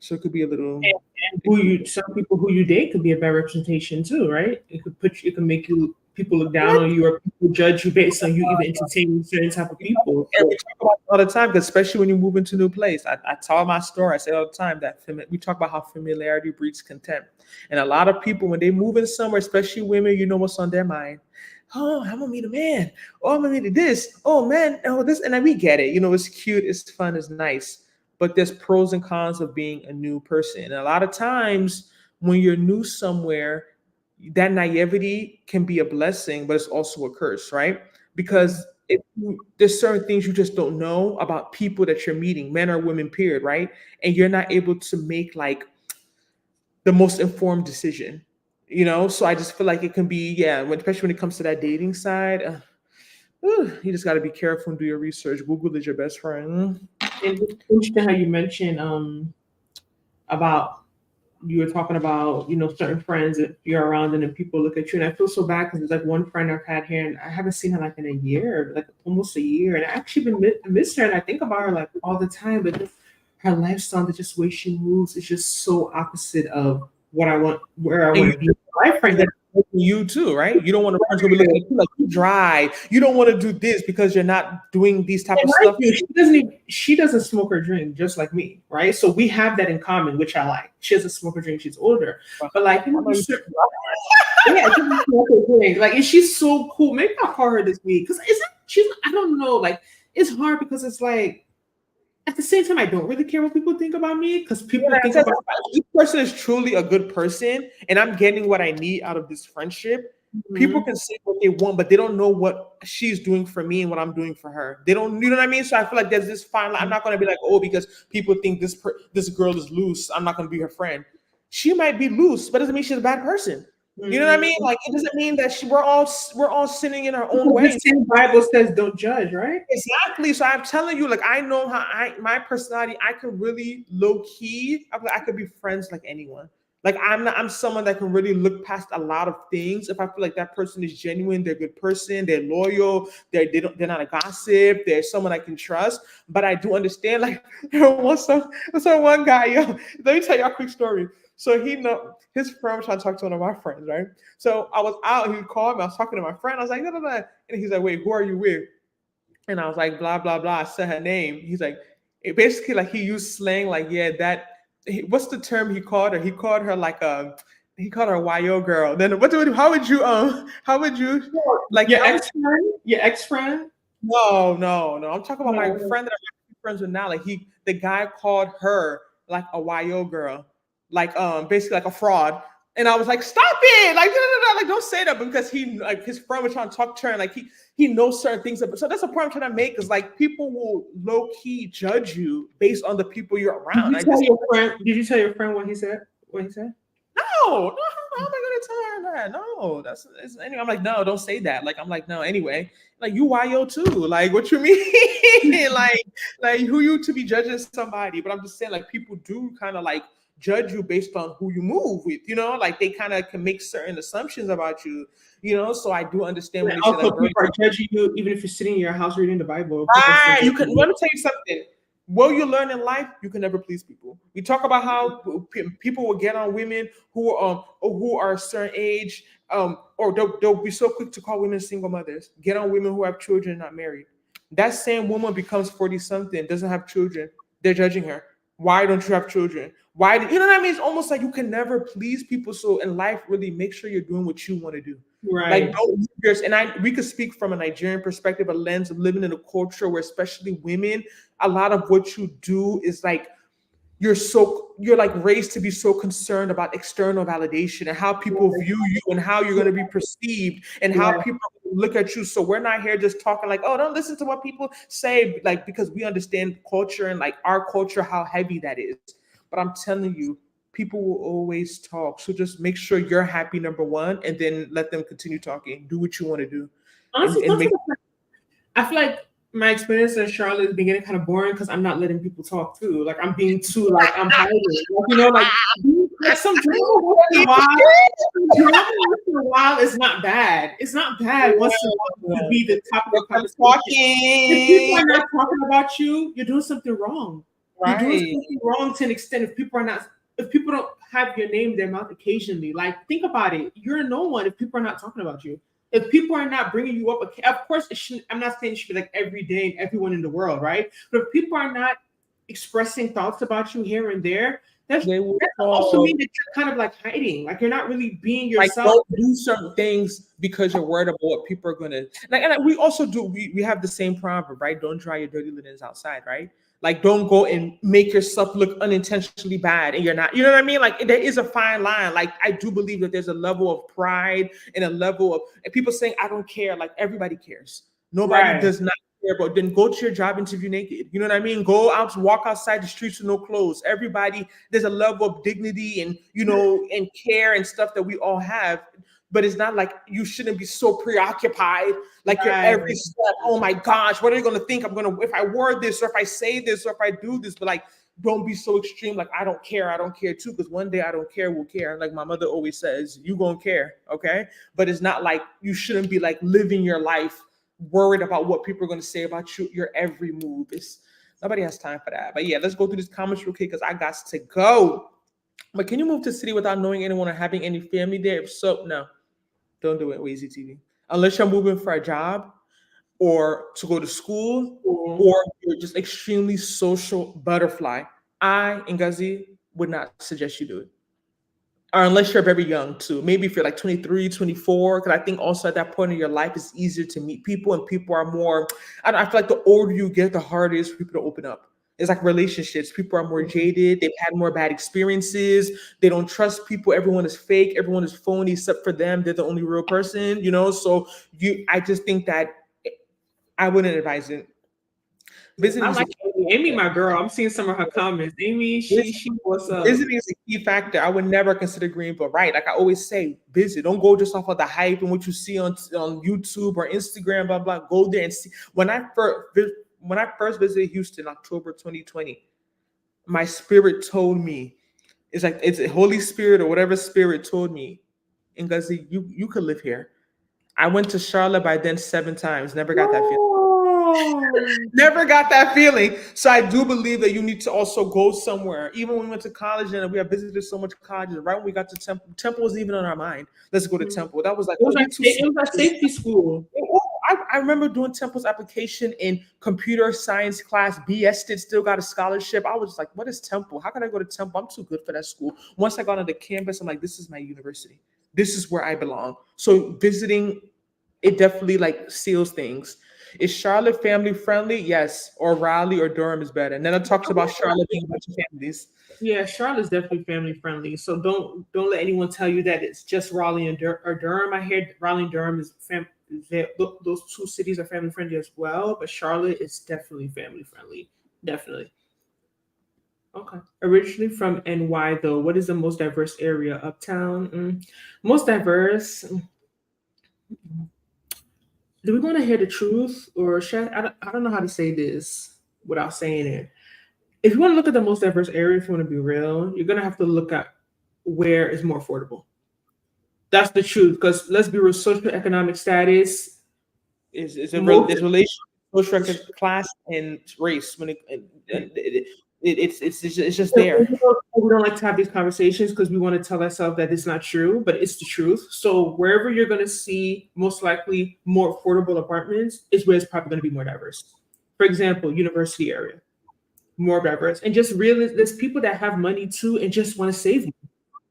So it could be a little. And who you some people who you date could be a bad representation too, right? It can make you people look down on you or people judge you based on you even entertaining certain type of people. And So we talk about it all the time, 'cause especially when you move into a new place. I tell my story. I say all the time that we talk about how familiarity breeds contempt. And a lot of people, when they move in somewhere, especially women, you know what's on their mind. Oh, I'm gonna meet a man. Oh, I'm gonna meet this. Oh man, oh this, and then we get it. It's cute, it's fun, it's nice. But there's pros and cons of being a new person. And a lot of times when you're new somewhere, that naivety can be a blessing, but it's also a curse, right? Because there's certain things you just don't know about people that you're meeting, men or women, period, right? And you're not able to make like the most informed decision. So I just feel like it can be, yeah, especially when it comes to that dating side. You just got to be careful and do your research. Google is your best friend. And it's interesting how you mentioned about you were talking about, certain friends if you're around and then people look at you. And I feel so bad because there's like one friend I've had here and I haven't seen her like in a year, like almost a year. And I actually been miss her and I think about her like all the time. But just her lifestyle, just way she moves is just so opposite of what I want, where I And want to be. My friend that you too, right? You don't want to friends who be looking at you like you dry. You don't want to do this because you're not doing these type of stuff. She doesn't smoke or drink just like me, right? So we have that in common, which I like. She doesn't smoke or drink, she's older. But like, yeah, she doesn't smoke or drink. Like, and she's so cool. Maybe I'll call her this week. Because she's I don't know, like it's hard because it's like at the same time, I don't really care what people think about me because people think about this person is truly a good person and I'm getting what I need out of this friendship. Mm-hmm. People can say what they want, but they don't know what she's doing for me and what I'm doing for her. They don't, you know what I mean? So I feel like there's this fine line. I'm not going to be like, oh, because people think this girl is loose, I'm not going to be her friend. She might be loose, but doesn't mean she's a bad person. You know what I mean? Like it doesn't mean that we're all sinning in our own way. The same Bible says don't judge, right? Exactly. So I'm telling you, like I know how my personality, I can really low key. I could be friends like anyone. Like I'm someone that can really look past a lot of things. If I feel like that person is genuine, they're a good person, they're loyal, they're not a gossip, they're someone I can trust. But I do understand, like what's one guy, let me tell you a quick story. So his friend was trying to talk to one of my friends, right? So I was out, he called me, I was talking to my friend, I was like, no. And he's like, wait, who are you with? And I was like, blah, blah, blah. I said her name. He's like, it basically like he used slang, like, yeah, what's the term he called her? He called her like he called her a YO girl. Then how would you like your ex-friend? No. I'm talking about my friend that I'm friends with now. Like the guy called her like a YO girl. Like basically like a fraud. And I was like, stop it! Like, no, like don't say that because his friend was trying to talk to her and like he knows certain things. So that's a point I'm trying to make is like people will low key judge you based on the people you're around. Did you tell your friend what he said? What he said? No, how am I gonna tell her that? No, anyway. I'm like, no, don't say that. Like, I'm like, no, anyway, like you YO too. Like, what you mean? like who you to be judging somebody? But I'm just saying, like, people do kind of like judge you based on who you move with, like they kind of can make certain assumptions about you, so I do understand when they also say like, people are judging you even if you're sitting in your house reading the Bible. Let me tell you something. What you learn in life, you can never please people. We talk about how people will get on women who are a certain age, or they'll be so quick to call women single mothers, get on women who have children and not married. That same woman becomes 40-something, doesn't have children. They're judging her. Why don't you have children? You know what I mean? It's almost like you can never please people. So in life, really make sure you're doing what you want to do. Right. Like we could speak from a Nigerian perspective, a lens of living in a culture where especially women, a lot of what you do is like you're like raised to be so concerned about external validation and how people view you and how you're going to be perceived and how people look at you. So we're not here just talking like, oh, don't listen to what people say, like, because we understand culture and like our culture, how heavy that is. But I'm telling you, people will always talk. So just make sure you're happy, number one, and then let them continue talking. Do what you want to do. Honestly, I feel like my experience in Charlotte is getting kind of boring because I'm not letting people talk too. Like I'm being too like I'm hiding. Like some drama once in a while. Drama once in a while is not bad. It's not bad once in a while to be the top of the conversation. If people are not talking about you, you're doing something wrong. Right. You're doing something wrong to an extent. If people don't have your name in their mouth occasionally, like think about it. You're no one if people are not talking about you. If people are not bringing you up, of course, I'm not saying it should be like every day and everyone in the world, right? But if people are not expressing thoughts about you here and there, that also means that you're kind of like hiding, like you're not really being yourself. Like don't do certain things because you're worried about what people are gonna like. And we also do. We have the same proverb, right? Don't dry your dirty linens outside, right? Like, don't go and make yourself look unintentionally bad and you're not, you know what I mean? Like, there is a fine line. Like, I do believe that there's a level of pride and a level of, and people saying, I don't care. Like, everybody cares. Nobody does not care about, then go to your job interview naked. You know what I mean? Go out to walk outside the streets with no clothes. Everybody, there's a level of dignity and, and care and stuff that we all have. But it's not like you shouldn't be so preoccupied, like your every step. Oh my gosh, what are they going to think? If I wore this, or if I say this, or if I do this, but like, don't be so extreme. Like, I don't care too. Because one day I don't care will care. Like my mother always says, you gonna care. Okay. But it's not like you shouldn't be like living your life worried about what people are going to say about you, your every move. Nobody has time for that. But yeah, let's go through these comments real quick because I got to go. But can you move to the city without knowing anyone or having any family there? If so, no, don't do it, Wazy TV. Unless you're moving for a job or to go to school, or you're just extremely social butterfly. I, Ngazi, would not suggest you do it. Or unless you're very young too. Maybe if you're like 23, 24, because I think also at that point in your life, it's easier to meet people, and people are more, I feel like the older you get, the harder it is for people to open up. It's like relationships. People are more jaded. They've had more bad experiences. They don't trust people. Everyone is fake. Everyone is phony except for them. They're the only real person, So I just think that I wouldn't advise it. Visiting, I like Amy, my girl. I'm seeing some of her comments. Amy, she what's up? Visiting is a key factor. I would never consider Greenville, right? Like I always say, visit. Don't go just off of the hype and what you see on YouTube or Instagram, blah blah. Go there and see. When I first visited Houston, October 2020, my spirit told me, it's a Holy Spirit or whatever spirit told me, Ngazi, you could live here. I went to Charlotte by then 7 times. Never got that feeling. Never got that feeling. So I do believe that you need to also go somewhere. Even when we went to college and we have visited so much colleges, right when we got to Temple was even on our mind. Let's go to Temple. That was like, it was our safety school. I remember doing Temple's application in computer science class. BS did, still got a scholarship. I was just like, what is Temple? How can I go to Temple? I'm too good for that school. Once I got on the campus, I'm like, this is my university. This is where I belong. So visiting, it definitely like seals things. Is Charlotte family friendly? Yes. Or Raleigh or Durham is better. And then it talks about Charlotte being a bunch of families. Yeah, Charlotte's definitely family friendly. So don't let anyone tell you that it's just Raleigh or Durham. I hear Raleigh and Durham is those two cities are family friendly as well, but Charlotte is definitely family friendly. Definitely. Okay. Originally from NY though, what is the most diverse area? Uptown? Most diverse. Do we want to hear the truth, or I don't know how to say this without saying it. If you want to look at the most diverse area, if you want to be real, you're going to have to look at where it's more affordable. That's the truth, because let's be real, socioeconomic status is a relation, social class and race. When it's just there. We don't like to have these conversations because we want to tell ourselves that it's not true, but it's the truth. So wherever you're going to see most likely more affordable apartments is where it's probably going to be more diverse. For example, university area, more diverse, and just really there's people that have money too and just want to save money,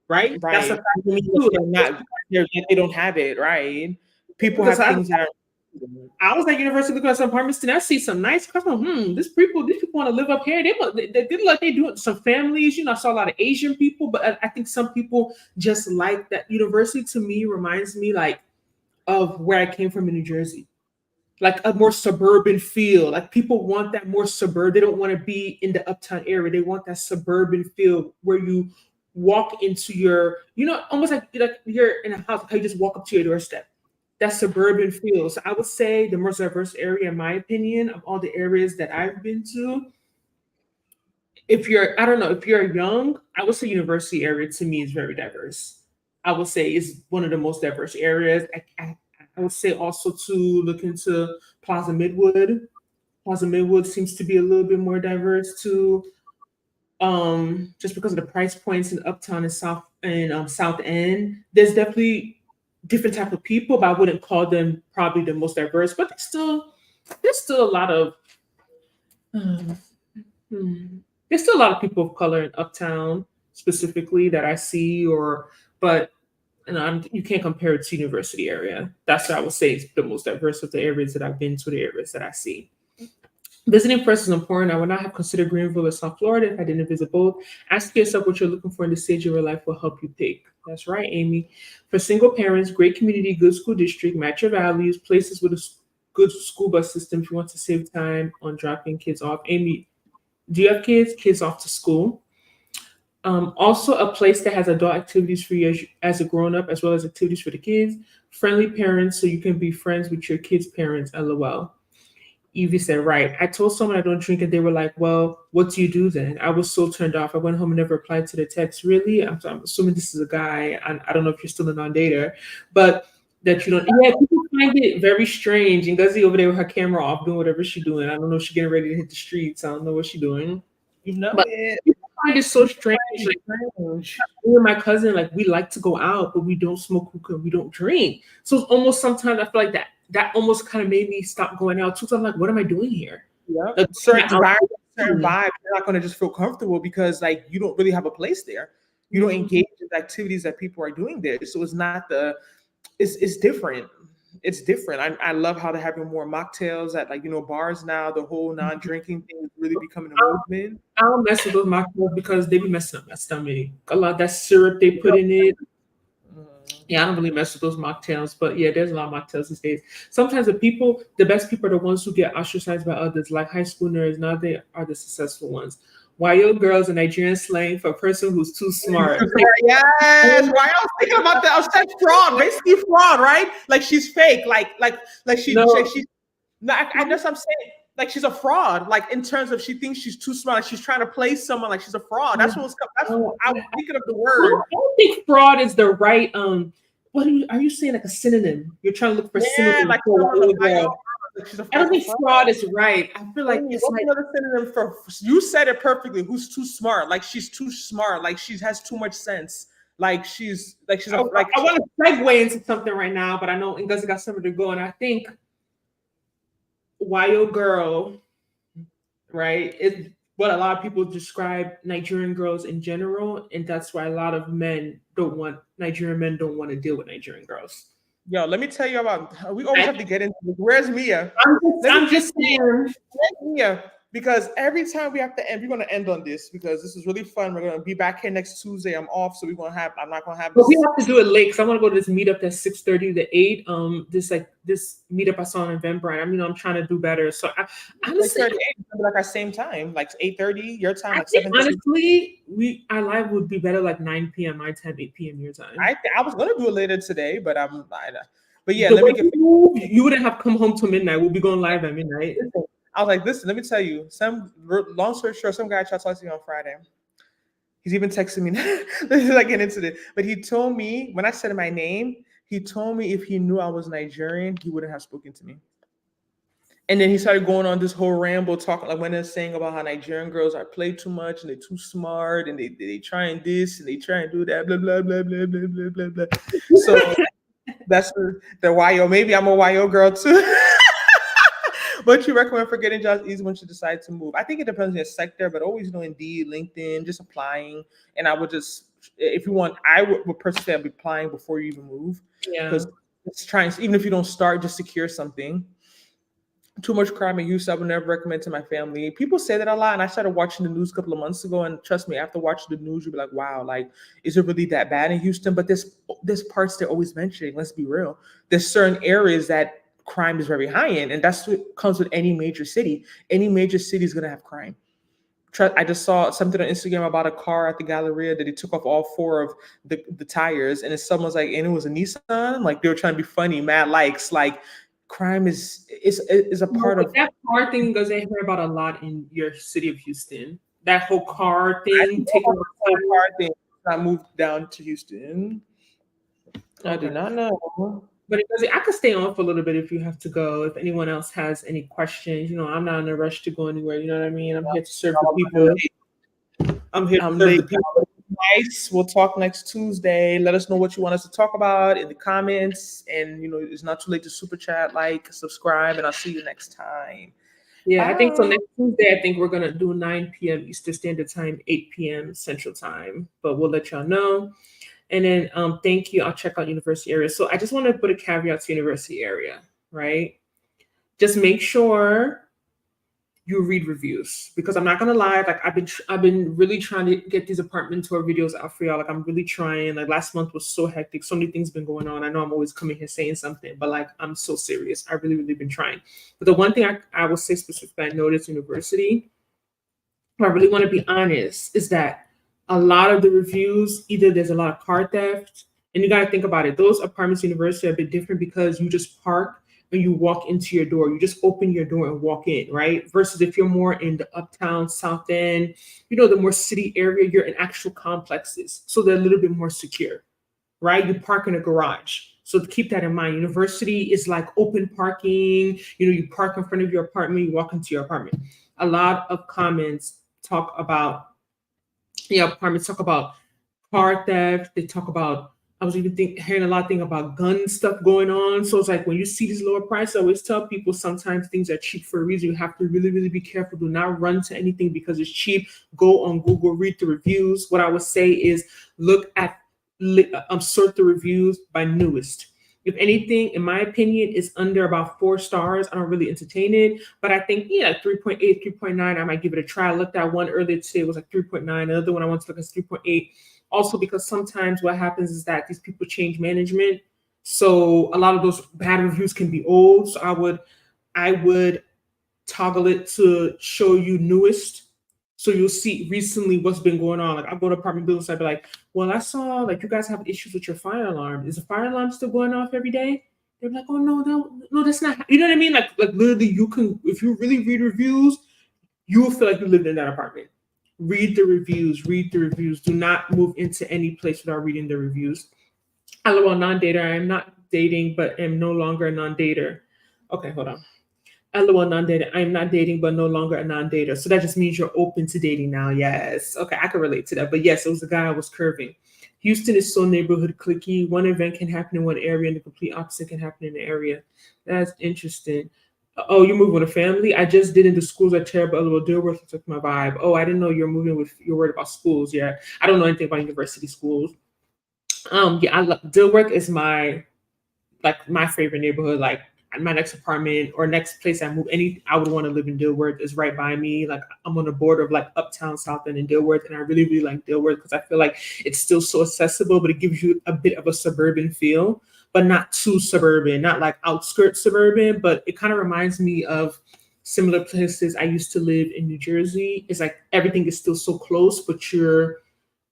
right? That's a fact. They don't have it, right? People have things that. I was at university looking at some apartments and I see some nice custom. These people want to live up here. They did like they do it. Some families, I saw a lot of Asian people, but I think some people just like that. University to me reminds me like of where I came from in New Jersey, like a more suburban feel. Like people want that more suburban. They don't want to be in the uptown area. They want that suburban feel where you walk into your, almost like you're in a house. How you just walk up to your doorstep. That suburban feel. So I would say the most diverse area, in my opinion, of all the areas that I've been to. If you're young, I would say university area to me is very diverse. I would say is one of the most diverse areas. I would say also to look into Plaza Midwood. Plaza Midwood seems to be a little bit more diverse too. Just because of the price points in Uptown and South End. There's definitely different type of people, but I wouldn't call them probably the most diverse. But there's still a lot of there's still a lot of people of color in Uptown specifically that I see. But you can't compare it to university area. That's what I would say is the most diverse of the areas that I've been to, the areas that I see. Visiting first is important. I would not have considered Greenville or South Florida if I didn't visit both. Ask yourself what you're looking for in the stage of your life will help you pick. That's right, Amy. For single parents, great community, good school district, match your values, places with good school bus system if you want to save time on dropping kids off. Amy, do you have kids? Kids off to school. Also, a place that has adult activities for you as a grown up, as well as activities for the kids. Friendly parents, so you can be friends with your kids' parents. LOL. Evie said, right. I told someone I don't drink, and they were like, well, what do you do then? I was so turned off. I went home and never replied to the text. Really? I'm assuming this is a guy. I don't know if you're still a non dater, but that you don't. Yeah, people find it very strange. And Guzzy over there with her camera off doing whatever she's doing. I don't know if she's getting ready to hit the streets. I don't know what she's doing. You know But it. people find it so strange. It's Like, strange. me and my cousin, like, we like to go out, but we don't smoke hookah, we don't drink. So it's almost sometimes I feel like that almost kind of made me stop going out too. So I'm like, what am I doing here? Yeah. Like, Certain I'm out- certain vibes, you're not gonna just feel comfortable because like you don't really have a place there. You don't engage in the activities that people are doing there. So it's not the it's different. It's different. I love how they're having more mocktails at like bars now. The whole non-drinking thing is really becoming a movement. I don't mess with those mocktails because they be messing up my stomach. A lot of that syrup they put in it. Yeah, I don't really mess with those mocktails, but yeah, there's a lot of mocktails these days. Sometimes the best people are the ones who get ostracized by others, like high school nerds. Now they are the successful ones. YO girls are Nigerian slang for a person who's too smart. Yes, right. I was thinking about that. I was saying fraud, basically fraud, right? Like she's fake, like she, No. like she's. No, I know what I'm saying. Like she's a fraud. Like in terms of she thinks she's too smart. Like she's trying to play someone. Like she's a fraud. That's what I was thinking of the word. I don't think fraud is the right. What are you saying? Like a synonym? You're trying to look for synonym like for a little girl. Like I don't think fraud is right. I feel like it's what's like another synonym for you said it perfectly. Who's too smart? Like she's too smart. Like she has too much sense. Like she's I want to segue into something right now, but I know Ngozi got somewhere to go, and I think YO girl, right, is what a lot of people describe Nigerian girls in general, and that's why a lot of Nigerian men don't want to deal with Nigerian girls. Yo, let me tell you about. We always have to get into this. Where's Mia? I'm just saying. Where's Mia? Because every time we have to end, we're going to end on this because this is really fun. We're going to be back here next Tuesday. I'm off, so I'm not going to have. But we have to do it late because I want to go to this meetup that's 6:30 to 8. This meetup I saw in November, and I'm trying to do better. So honestly, like our same time, like 8:30 your time, like 7. Honestly, our live would be better like 9 p.m. my time, 8 p.m. your time. I was gonna do it later today, but but yeah, you wouldn't have come home till midnight. We'll be going live at midnight. I was like, listen, let me tell you. Long story short, some guy tried to talk to me on Friday. He's even texting me. This is like getting into this, but he told me when I said my name, he told me if he knew I was Nigerian, he wouldn't have spoken to me. And then he started going on this whole ramble, talking like when they're saying about how Nigerian girls are play too much and they're too smart and they trying this and they try and do that, blah blah blah blah blah blah blah blah. So that's the YO. Maybe I'm a YO girl too. What you recommend for getting jobs easy once you decide to move? I think it depends on your sector, but always Indeed, LinkedIn, just applying. And I would just, if you want, I would personally say I'd be applying before you even move. Yeah. Because it's trying, even if you don't start, just secure something. Too much crime in Houston, I would never recommend to my family. People say that a lot, and I started watching the news a couple of months ago, and trust me, after watching the news, you'll be like, wow, like, is it really that bad in Houston? But there's parts they're always mentioning, let's be real. There's certain areas that crime is very high in, and that's what comes with any major city. Any major city is going to have crime. I just saw something on Instagram about a car at the Galleria that they took off all 4 of the tires, and someone's like, and it was a Nissan, like they were trying to be funny, mad likes, like crime is a part of that car thing. Because I hear about a lot in your city of Houston. That whole car thing, taking the car thing. I moved down to Houston. I did not know. But I could stay on for a little bit if you have to go. If anyone else has any questions, I'm not in a rush to go anywhere. You know what I mean? I'm here to serve the people. I'm here to serve the people. Nice. We'll talk next Tuesday. Let us know what you want us to talk about in the comments. And, it's not too late to super chat, like, subscribe, and I'll see you next time. Yeah, bye. I think so. Next Tuesday, I think we're going to do 9 p.m. Eastern Standard Time, 8 p.m. Central Time. But we'll let y'all know. And then thank you. I'll check out university area. So I just want to put a caveat to university area, right? Just make sure you read reviews, because I'm not gonna lie, like I've been really trying to get these apartment tour videos out for y'all. Like I'm really trying. Like last month was so hectic, so many things been going on. I know I'm always coming here saying something, but like I'm so serious. I really been trying. But the one thing I will say specifically, I noticed university, if I really want to be honest, is that a lot of the reviews, either there's a lot of car theft, and you got to think about it. Those apartments, university, are a bit different because you just park and you walk into your door. You just open your door and walk in, right? Versus if you're more in the uptown, south end, the more city area, you're in actual complexes. So they're a little bit more secure, right? You park in a garage. So to keep that in mind, university is like open parking. You park in front of your apartment, you walk into your apartment. A lot of comments talk about, apartments talk about car theft. They talk about, I was even hearing a lot of things about gun stuff going on. So it's like when you see these lower prices, I always tell people sometimes things are cheap for a reason. You have to really be careful. Do not run to anything because it's cheap. Go on Google, read the reviews. What I would say is look at, sort the reviews by newest. If anything, in my opinion, is under about 4 stars, I don't really entertain it. But I think, 3.8, 3.9, I might give it a try. I looked at one earlier today, it was like 3.9. Another one I want to look at is 3.8. Also, because sometimes what happens is that these people change management. So a lot of those bad reviews can be old. So I would toggle it to show you newest. So you'll see recently what's been going on. Like I'll go to apartment buildings, I'd be like, well, I saw like you guys have issues with your fire alarm. Is the fire alarm still going off every day? They're like, oh no, that's not. You know what I mean? Like literally, you can, if you really read reviews, you will feel like you lived in that apartment. Read the reviews. Read the reviews. Do not move into any place without reading the reviews. LOL, non-dater. I am not dating, but am no longer a non-dater. Okay, hold on. LOL, non-dater. I am not dating, but no longer a non-dater. So that just means you're open to dating now. Yes. Okay, I can relate to that. But yes, it was the guy I was curving. Houston is so neighborhood clicky. One event can happen in one area and the complete opposite can happen in the area. That's interesting. Oh, you're moving with a family? I just didn't. The schools are terrible. LOL, Dilworth took my vibe. Oh, I didn't know you're moving with, you're worried about schools. Yeah. I don't know anything about university schools. Yeah, I love Dilworth is my favorite neighborhood. Like my next apartment or next place I move, I would want to live in Dilworth is right by me. Like I'm on the border of like uptown, south end, and Dilworth, and I really like Dilworth because I feel like it's still so accessible, but it gives you a bit of a suburban feel, but not too suburban, not like outskirts suburban, but it kind of reminds me of similar places I used to live in New Jersey. It's like everything is still so close, but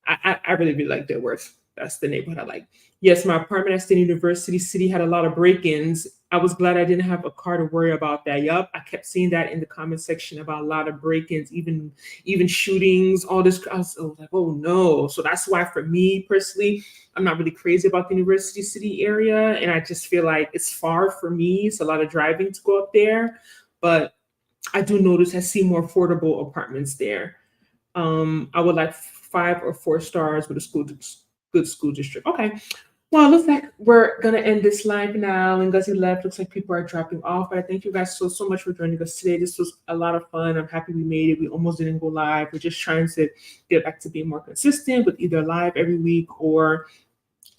I really like Dilworth. That's the neighborhood I like. Yes, my apartment at State University City had a lot of break-ins. I was glad I didn't have a car to worry about that. Yup, I kept seeing that in the comment section about a lot of break-ins, even shootings, all this. I was like, oh no. So that's why for me personally, I'm not really crazy about the University City area. And I just feel like it's far for me. It's a lot of driving to go up there. But I do notice I see more affordable apartments there. I would like 5 or 4 stars with a good school district. Okay. Well, looks like we're gonna end this live now. And Guzzy left. Looks like people are dropping off. But I thank you guys so much for joining us today. This was a lot of fun. I'm happy we made it. We almost didn't go live. We're just trying to get back to being more consistent with either live every week or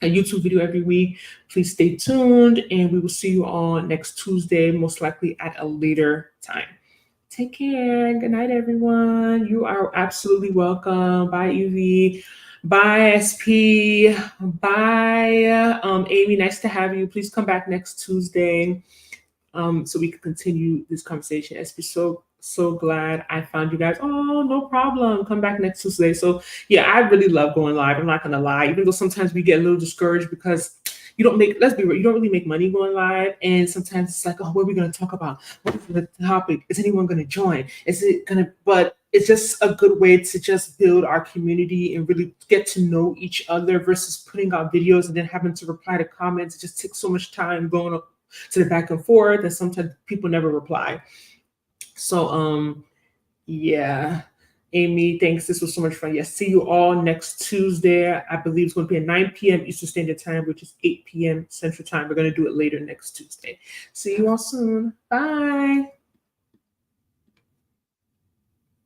a YouTube video every week. Please stay tuned, and we will see you on next Tuesday, most likely at a later time. Take care. Good night, everyone. You are absolutely welcome. Bye, Evie. Bye, SP. Bye, Amy. Nice to have you. Please come back next Tuesday so we can continue this conversation. SP, so glad I found you guys. Oh, no problem. Come back next Tuesday. So yeah, I really love going live. I'm not gonna lie, even though sometimes we get a little discouraged because you don't make, let's be real, you don't really make money going live. And sometimes it's like, oh, what are we going to talk about? What is the topic? Is anyone going to join? But it's just a good way to just build our community and really get to know each other versus putting out videos and then having to reply to comments. It just takes so much time going up to the back and forth, and sometimes people never reply. So, yeah. Amy, thanks. This was so much fun. Yes, see you all next Tuesday. I believe it's going to be at 9 p.m. Eastern Standard Time, which is 8 p.m. Central Time. We're going to do it later next Tuesday. See you all soon. Bye.